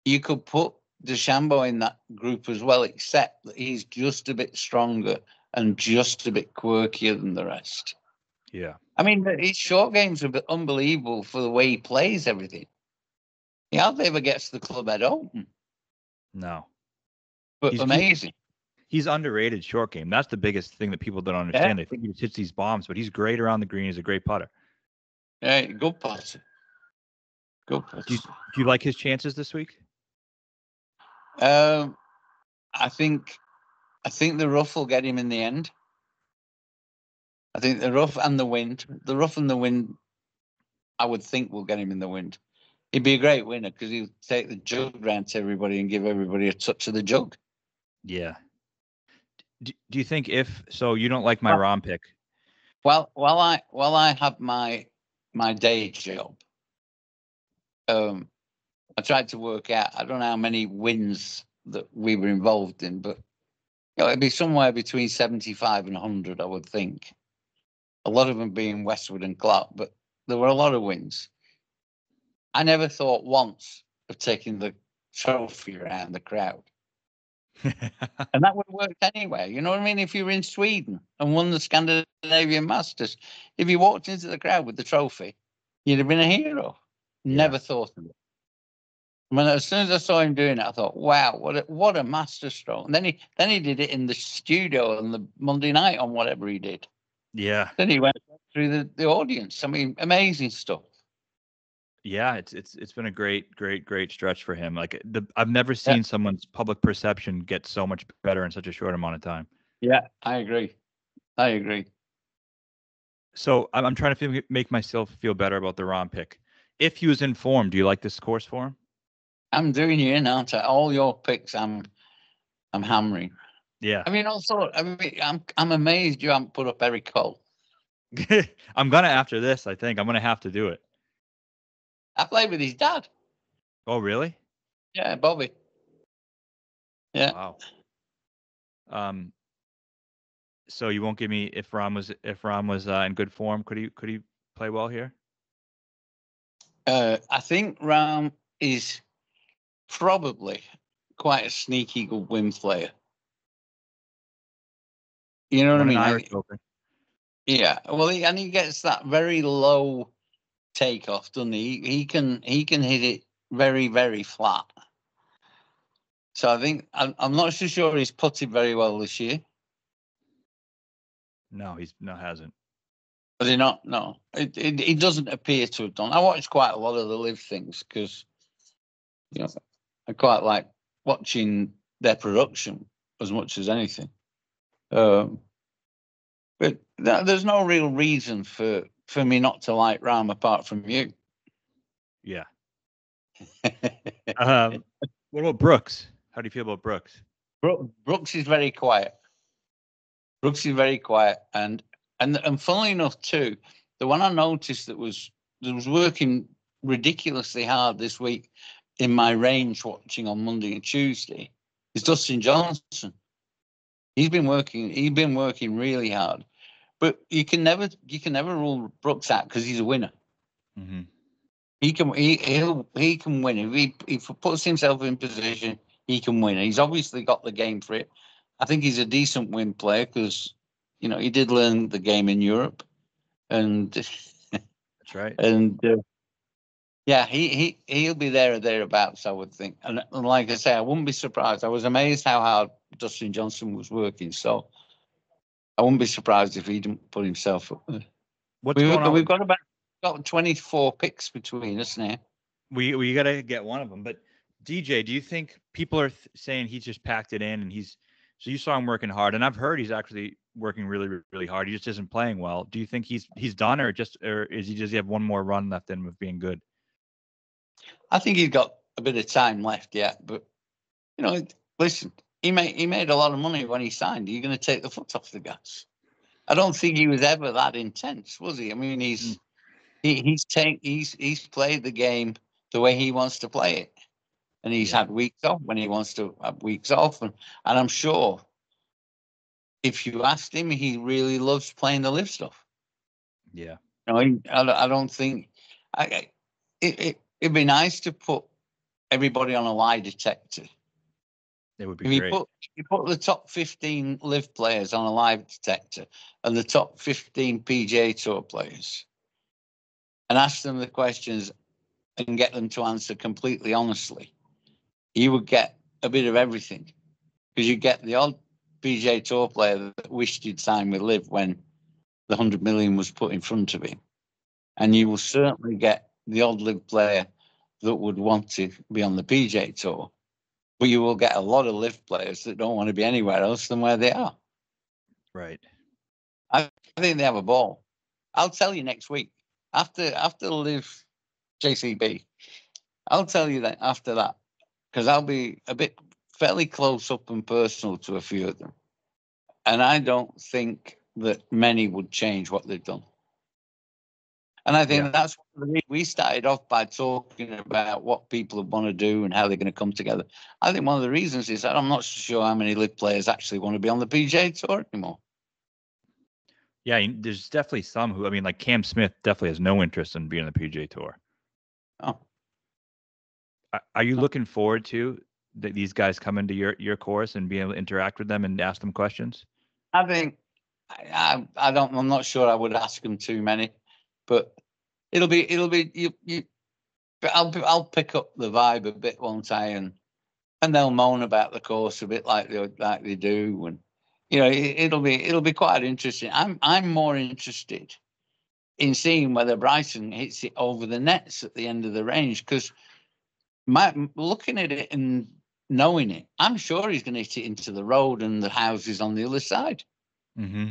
you could put DeChambeau in that group as well, except that he's just a bit stronger and just a bit quirkier than the rest. Yeah. I mean, his short game's a bit unbelievable for the way he plays everything. He hardly ever gets the Club Head Open. No. But amazing. He's underrated short game. That's the biggest thing that people don't understand. They think he just hits these bombs, but he's great around the green. He's a great putter. Yeah, good putter. Good putter. Do you like his chances this week? I think I think the rough will get him in the end. I think the rough and the wind, I would think will get him in the wind. He'd be a great winner because he'll take the jug round to everybody and give everybody a touch of the jug. Yeah. Do you think so you don't like my Rahm pick? Well, while I have my day job, I tried to work out. I don't know how many wins that we were involved in, but it'd be somewhere between 75 and 100, I would think. A lot of them being Westwood and Clark, but there were a lot of wins. I never thought once of taking the trophy around the crowd. And that would have worked anyway. You know what I mean? If you were in Sweden and won the Scandinavian Masters, if you walked into the crowd with the trophy, you'd have been a hero. Yeah. Never thought of it. I mean, as soon as I saw him doing it, I thought, "Wow, what a masterstroke!" And then he did it in the studio on the Monday night on whatever he did. Yeah. Then he went through the audience. I mean, amazing stuff. Yeah, it's been a great stretch for him. Like I've never seen someone's public perception get so much better in such a short amount of time. Yeah, I agree. So I'm trying to make myself feel better about the Rahm pick. If he was informed, do you like this course for him? I'm doing you in, aren't I? All your picks, I'm hammering. Yeah. I mean, I'm amazed you haven't put up Eric Cole. I'm gonna after this. I think I'm gonna have to do it. I played with his dad. Oh, really? Yeah, Bobby. Yeah. Wow. So you won't give me if Rahm was in good form, could he play well here? I think Rahm is probably quite a sneaky good win player. You know what I mean? Irish Open. Yeah. Well, he gets that very low takeoff, doesn't he? He can hit it very, very flat. So I think I'm not so sure he's putted very well this year. No, hasn't. But he not? No, it doesn't appear to have done. I watched quite a lot of the live things because, you know, I quite like watching their production as much as anything. But there's no real reason for me not to like Rahm apart from you. Yeah. What about Brooks? How do you feel about Brooks? Brooks is very quiet. And funnily enough too, the one I noticed that was working ridiculously hard this week in my range watching on Monday and Tuesday is Dustin Johnson. He's been working really hard, but you can never rule Brooks out because he's a winner. Mm-hmm. He can win if he puts himself in position. He can win. He's obviously got the game for it. I think he's a decent win player because, you know, he did learn the game in Europe, and that's right. And yeah, he'll be there or thereabouts, I would think. And like I say, I wouldn't be surprised. I was amazed how hard Dustin Johnson was working. So I wouldn't be surprised if he didn't put himself up there. We've got about 24 picks between us now. We got to get one of them. But DJ, do you think people are saying he's just packed it in and so you saw him working hard, and I've heard he's actually working really, really hard. He just isn't playing well. Do you think he's done, or is he just have one more run left in with being good? I think he's got a bit of time left yet, but you know, listen, he made a lot of money when he signed. Are you going to take the foot off the gas? I don't think he was ever that intense, was he? I mean, he's played the game the way he wants to play it, and he's had weeks off when he wants to have weeks off, and I'm sure if you asked him, he really loves playing the live stuff. Yeah, I don't think it'd be nice to put everybody on a lie detector. It would be great. You put the top 15 live players on a lie detector and the top 15 PGA Tour players, and ask them the questions and get them to answer completely honestly, you would get a bit of everything, because you get the odd PGA Tour player that wished he'd signed with live when the 100 million was put in front of him, and you will certainly get the odd live player that would want to be on the PGA Tour But you will get a lot of live players that don't want to be anywhere else than where they are. Right. I think they have a ball. I'll tell you next week after the live JCB. I'll tell you that after that, because I'll be a bit fairly close up and personal to a few of them, and I don't think that many would change what they've done. And I think that's what we started off by talking about what people want to do and how they're going to come together. I think one of the reasons is that I'm not sure how many live players actually want to be on the PGA Tour anymore. Yeah, there's definitely some who, I mean, like Cam Smith definitely has no interest in being on the PGA Tour. Oh. Are you looking forward to these guys coming to your course and being able to interact with them and ask them questions? I think I don't. I'm not sure I would ask them too many, but it'll be you. I'll pick up the vibe a bit, won't I? And they'll moan about the course a bit like they do, and it'll be quite interesting. I'm more interested in seeing whether Bryson hits it over the nets at the end of the range, because looking at it and knowing it, I'm sure he's going to hit it into the road and the houses on the other side. Mm-hmm.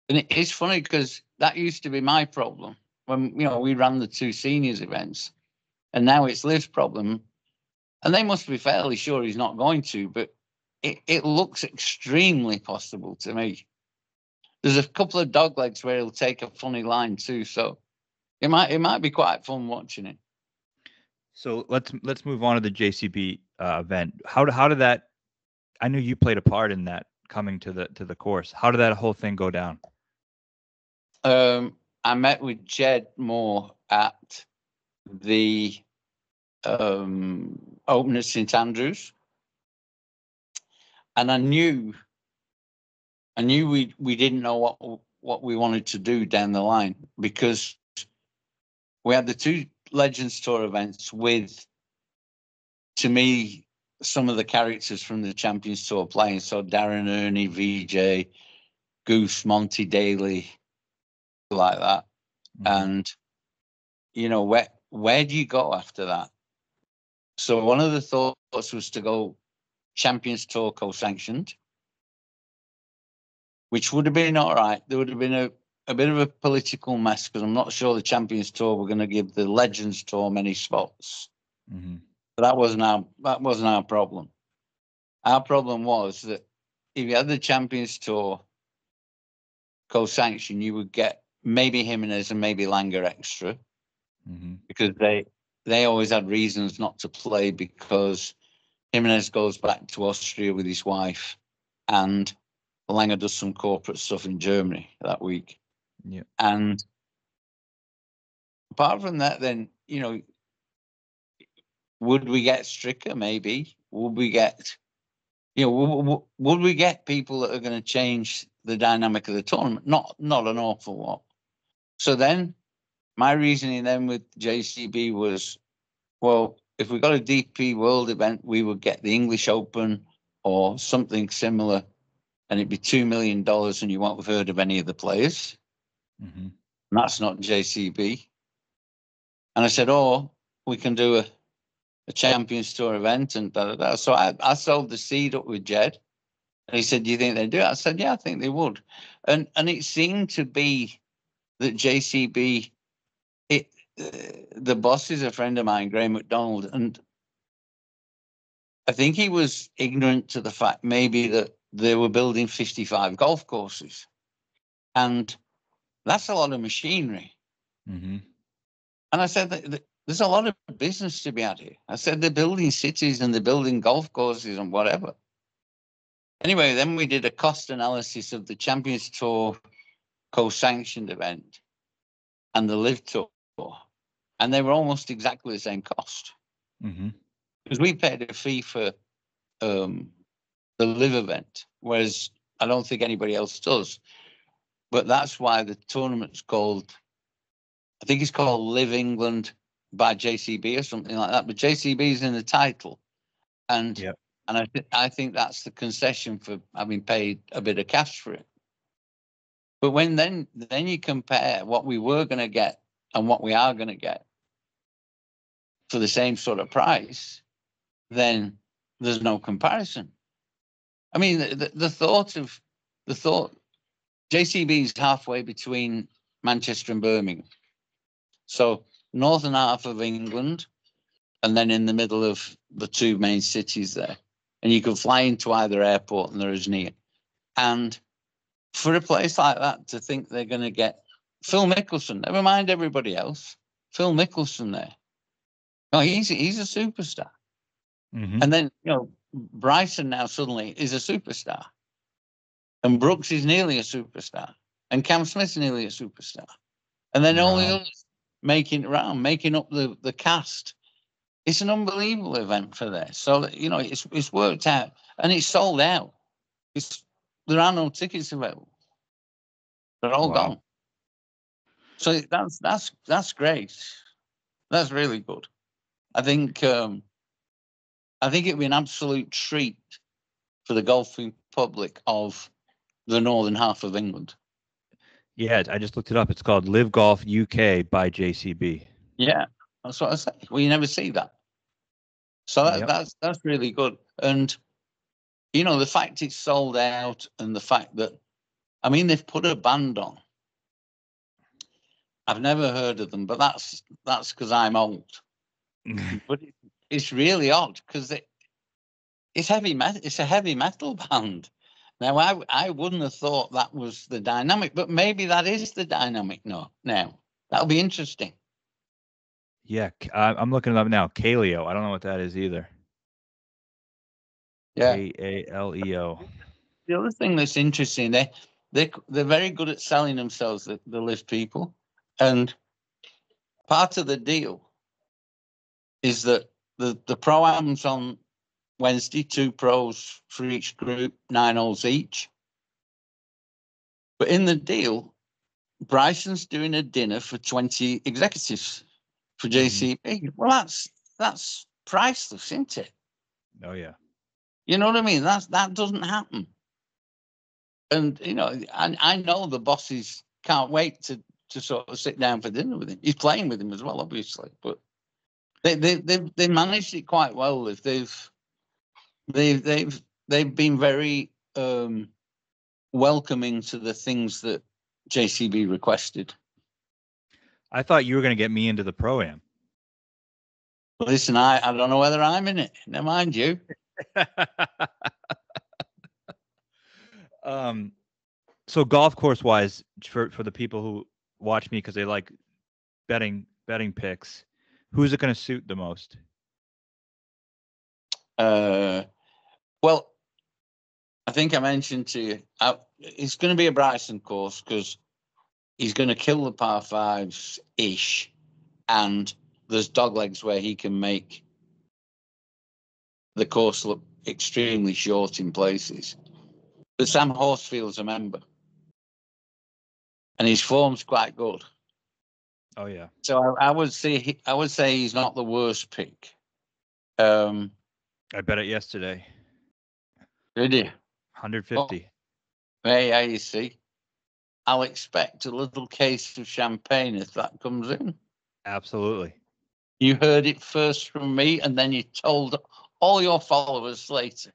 And it's funny because that used to be my problem when we ran the two seniors events, and now it's Liv's problem. And they must be fairly sure he's not going to, but it looks extremely possible to me. There's a couple of dog legs where he'll take a funny line too, so it might be quite fun watching it. So let's move on to the JCB event. How did that? I knew you played a part in that coming to the course. How did that whole thing go down? I met with Jed Moore at the Open at St Andrews, and I knew we didn't know what we wanted to do down the line, because we had the two Legends Tour events with, to me, some of the characters from the Champions Tour playing. So Darren Ernie, VJ, Goose, Monty Daly, like that. Mm-hmm. And where do you go after that? So one of the thoughts was to go Champions Tour co-sanctioned, which would have been all right. There would have been a bit of a political mess, because I'm not sure the Champions Tour were going to give the Legends Tour many spots. Mm-hmm. But that wasn't our problem. Our problem was that if you had the Champions Tour co-sanction, you would get maybe Jimenez and maybe Langer extra, mm-hmm. because they always had reasons not to play, because Jimenez goes back to Austria with his wife, and Langer does some corporate stuff in Germany that week. Yeah. And apart from that, then, would we get Stricker? Maybe. Would we get, would we get people that are going to change the dynamic of the tournament? Not an awful lot. So then my reasoning then with JCB was, well, if we got a DP World event, we would get the English Open or something similar, and it'd be $2 million, and you won't have heard of any of the players. Mm-hmm. And that's not JCB. And I said, we can do a Champions Tour event and da da da. So I sold the seed up with Jed, and he said, "Do you think they'd do it?" I said, "Yeah, I think they would." And it seemed to be that JCB, the boss is a friend of mine, Graham McDonald, and I think he was ignorant to the fact maybe that they were building 55 golf courses, and that's a lot of machinery. Mm-hmm. And I said that there's a lot of business to be had here. I said they're building cities and they're building golf courses and whatever. Anyway, then we did a cost analysis of the Champions Tour co-sanctioned event and the Live Tour, and they were almost exactly the same cost. Mm-hmm. Because we paid a fee for the Live event, whereas I don't think anybody else does. But that's why the tournament's called, I think it's called Live England by JCB or something like that. But JCB is in the title, and yep. And I think that's the concession for having paid a bit of cash for it. But when then you compare what we were going to get and what we are going to get for the same sort of price, then there's no comparison. I mean, the thought JCB is halfway between Manchester and Birmingham. So northern half of England, and then in the middle of the two main cities there. And you can fly into either airport and they're as near. And for a place like that to think they're going to get Phil Mickelson, never mind everybody else, Phil Mickelson there. No, he's a superstar. Mm-hmm. And then, Bryson now suddenly is a superstar. And Brooks is nearly a superstar. And Cam Smith's nearly a superstar. And then all the others making up the cast. It's an unbelievable event for there. So, it's worked out. And it's sold out. There are no tickets available. They're all gone. So that's great. That's really good. I think it'd be an absolute treat for the golfing public of the northern half of England. Yeah, I just looked it up. It's called Live Golf UK by JCB. Yeah, that's what I say. Well, you never see that. So that's really good. And the fact it's sold out, and the fact that, I mean, they've put a band on. I've never heard of them, but that's because I'm old. But it's really odd because it's heavy metal. It's a heavy metal band. Now, I wouldn't have thought that was the dynamic, but maybe that is the dynamic now. That'll be interesting. Yeah, I'm looking it up now. Kaleo. I don't know what that is either. Yeah. Kaleo. The other thing that's interesting, they're very good at selling themselves, the Live people. And part of the deal is that the pro-ams on Wednesday, 2 pros for each group, 9 holes each. But in the deal, Bryson's doing a dinner for 20 executives for JCB. Mm-hmm. Well, that's priceless, isn't it? Oh yeah. You know what I mean? That doesn't happen. And I know the bosses can't wait to sort of sit down for dinner with him. He's playing with him as well, obviously, but they managed it quite well. If they've been very welcoming to the things that JCB requested. I thought you were going to get me into the Pro-Am. Listen, I don't know whether I'm in it. Never mind you. So golf course wise, for the people who watch me because they like betting picks, who's it going to suit the most? Well, I think I mentioned to you, it's going to be a Bryson course because he's going to kill the par fives ish, and there's doglegs where he can make the course look extremely short in places. But Sam Horsfield's a member, and his form's quite good. Oh yeah. So I would say he's not the worst pick. I bet it yesterday. Did you? 150. Oh, yeah, you see. I'll expect a little case of champagne if that comes in. Absolutely. You heard it first from me, and then you told all your followers later.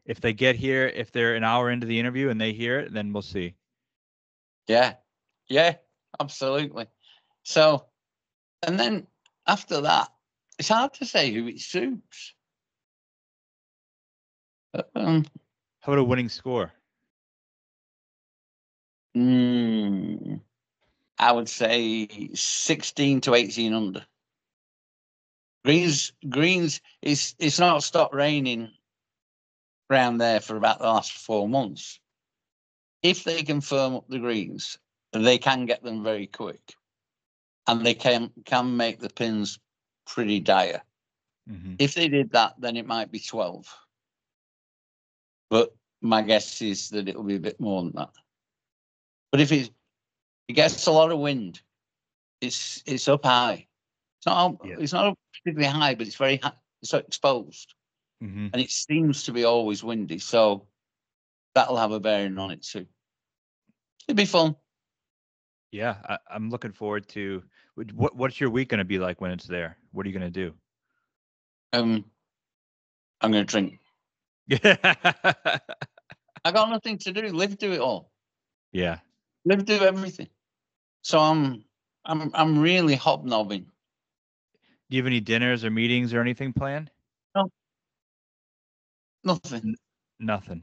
If they get here, if they're an hour into the interview and they hear it, then we'll see. Yeah, absolutely. So, and then after that, it's hard to say who it suits. How about a winning score? I would say 16 to 18 under. Greens, it's not stopped raining around there for about the last 4 months. If they can firm up the greens, they can get them very quick. And they can make the pins pretty dire. Mm-hmm. If they did that, then it might be 12. But my guess is that it'll be a bit more than that. But if it gets a lot of wind, it's up high. It's not particularly high, but it's very high. It's exposed. Mm-hmm. And it seems to be always windy. So that'll have a bearing on it too. It'd be fun. Yeah, I'm looking forward to. What's your week going to be like when it's there? What are you going to do? I'm going to drink. Yeah. I got nothing to do. Live do it all. Yeah. Live do everything. So I'm really hobnobbing. Do you have any dinners or meetings or anything planned? No, nothing. Nothing.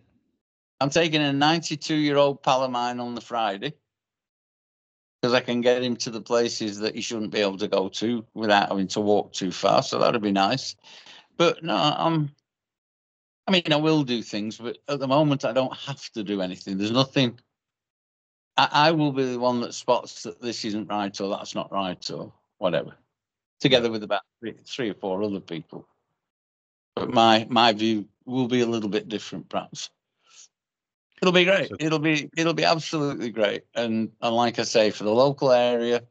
I'm taking a 92-year-old pal of mine on the Friday because I can get him to the places that he shouldn't be able to go to without having to walk too far. So that'd be nice. But no, I mean, I will do things, but at the moment, I don't have to do anything. There's nothing. I will be the one that spots that this isn't right or that's not right or whatever, together with about three or four other people. But my view will be a little bit different, perhaps. It'll be great. So It'll be absolutely great. And like I say, for the local area,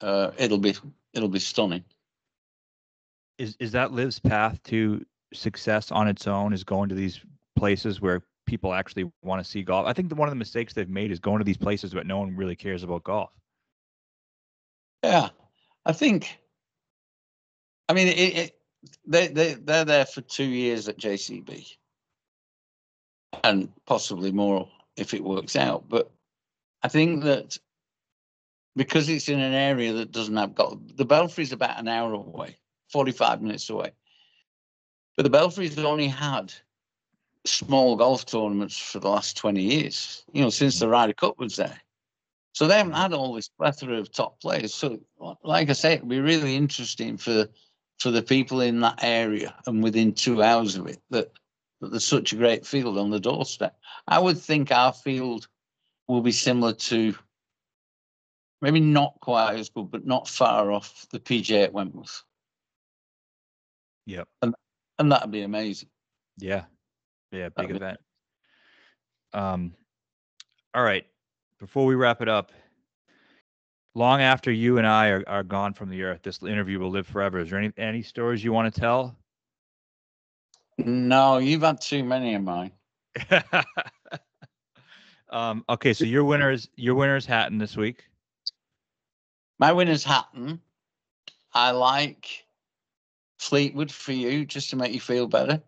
it'll be stunning. is that Liv's path to success on its own, is going to these places where people actually want to see golf? I think one of the mistakes they've made is going to these places but no one really cares about golf. Yeah, I think. I mean, they're there for 2 years at JCB, and possibly more if it works out. But I think that because it's in an area that doesn't have golf, the Belfry's about an hour away, 45 minutes away. But the Belfry's only had small golf tournaments for the last 20 years, since the Ryder Cup was there. So they haven't had all this plethora of top players. So, like I say, it'll be really interesting for the people in that area and within 2 hours of it that there's such a great field on the doorstep. I would think our field will be similar to, maybe not quite as good, but not far off the PGA at Wentworth. Yep. And that'd be amazing. Yeah. Yeah, big event. All right. Before we wrap it up, long after you and I are gone from the earth, this interview will live forever. Is there any stories you want to tell? No, you've had too many of mine. Okay, so your winner's Hatton this week. My winner's Hatton. I like Fleetwood for you, just to make you feel better.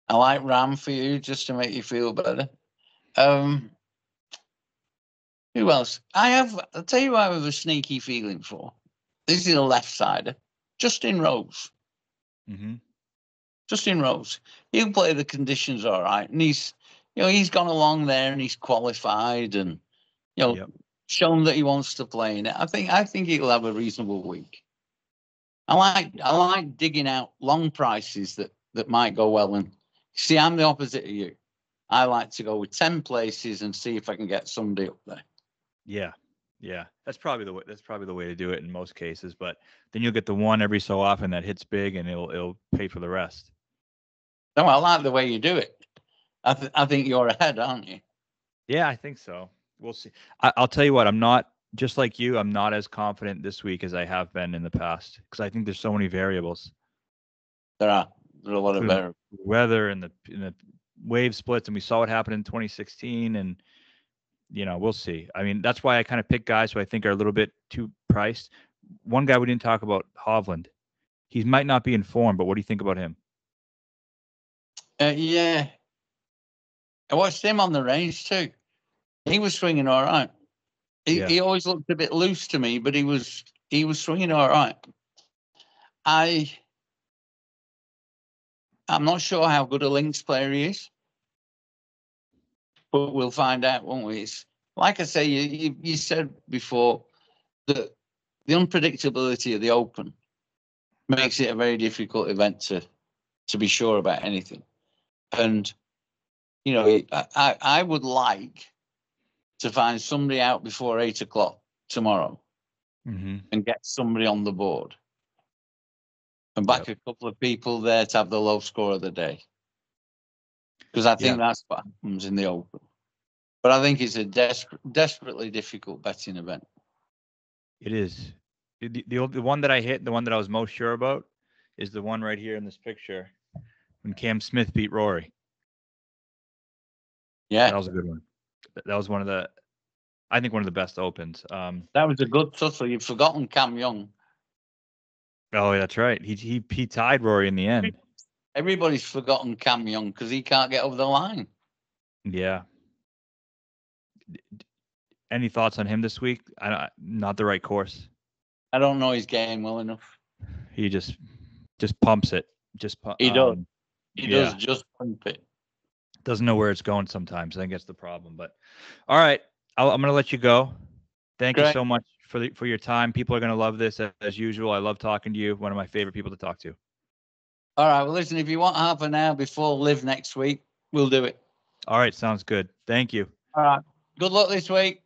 I like Ram for you, just to make you feel better. Who else? I'll tell you who I have a sneaky feeling for. This is a left-sider. Justin Rose. Mm-hmm. Justin Rose. He'll play the conditions all right. And he's gone along there and he's qualified and, shown that he wants to play in it. I think he'll have a reasonable week. I like digging out long prices that might go well. And see, I'm the opposite of you. I like to go with 10 places and see if I can get somebody up there. Yeah. That's probably the way to do it in most cases. But then you'll get the one every so often that hits big, and it'll pay for the rest. No, I like the way you do it. I think you're ahead, aren't you? Yeah, I think so. We'll see. I'll tell you what. I'm not, just like you, I'm not as confident this week as I have been in the past, because I think there's so many variables. There are a lot of variables. Weather and the wave splits, and we saw what happened in 2016, and we'll see. I mean, that's why I kind of pick guys who I think are a little bit too priced. One guy we didn't talk about, Hovland. He might not be in form, but what do you think about him? Yeah. I watched him on the range too. He was swinging all right. He always looked a bit loose to me, but he was swinging all right. I'm not sure how good a links player he is, but we'll find out, won't we? Like I say, you said before that the unpredictability of the Open makes it a very difficult event to be sure about anything. And, I would like to find somebody out before 8:00 tomorrow and get somebody on the board and back a couple of people there to have the low score of the day. Because I think that's what happens in the Open. But I think it's a desperately difficult betting event. It is. The one that I hit, the one that I was most sure about, is the one right here in this picture when Cam Smith beat Rory. Yeah. That was a good one. That was one of the best Opens. That was a good tussle. You've forgotten Cam Young. Oh, that's right. He tied Rory in the end. Everybody's forgotten Cam Young because he can't get over the line. Yeah. Any thoughts on him this week? Not the right course. I don't know his game well enough. He just pumps it. He does. He does yeah. just pump it. Doesn't know where it's going sometimes. I think that's the problem. But all right, I'm going to let you go. Thank you so much for your time. People are going to love this as usual. I love talking to you. One of my favorite people to talk to. All right. Well, listen, if you want half an hour before Live next week, we'll do it. All right. Sounds good. Thank you. All right. Good luck this week.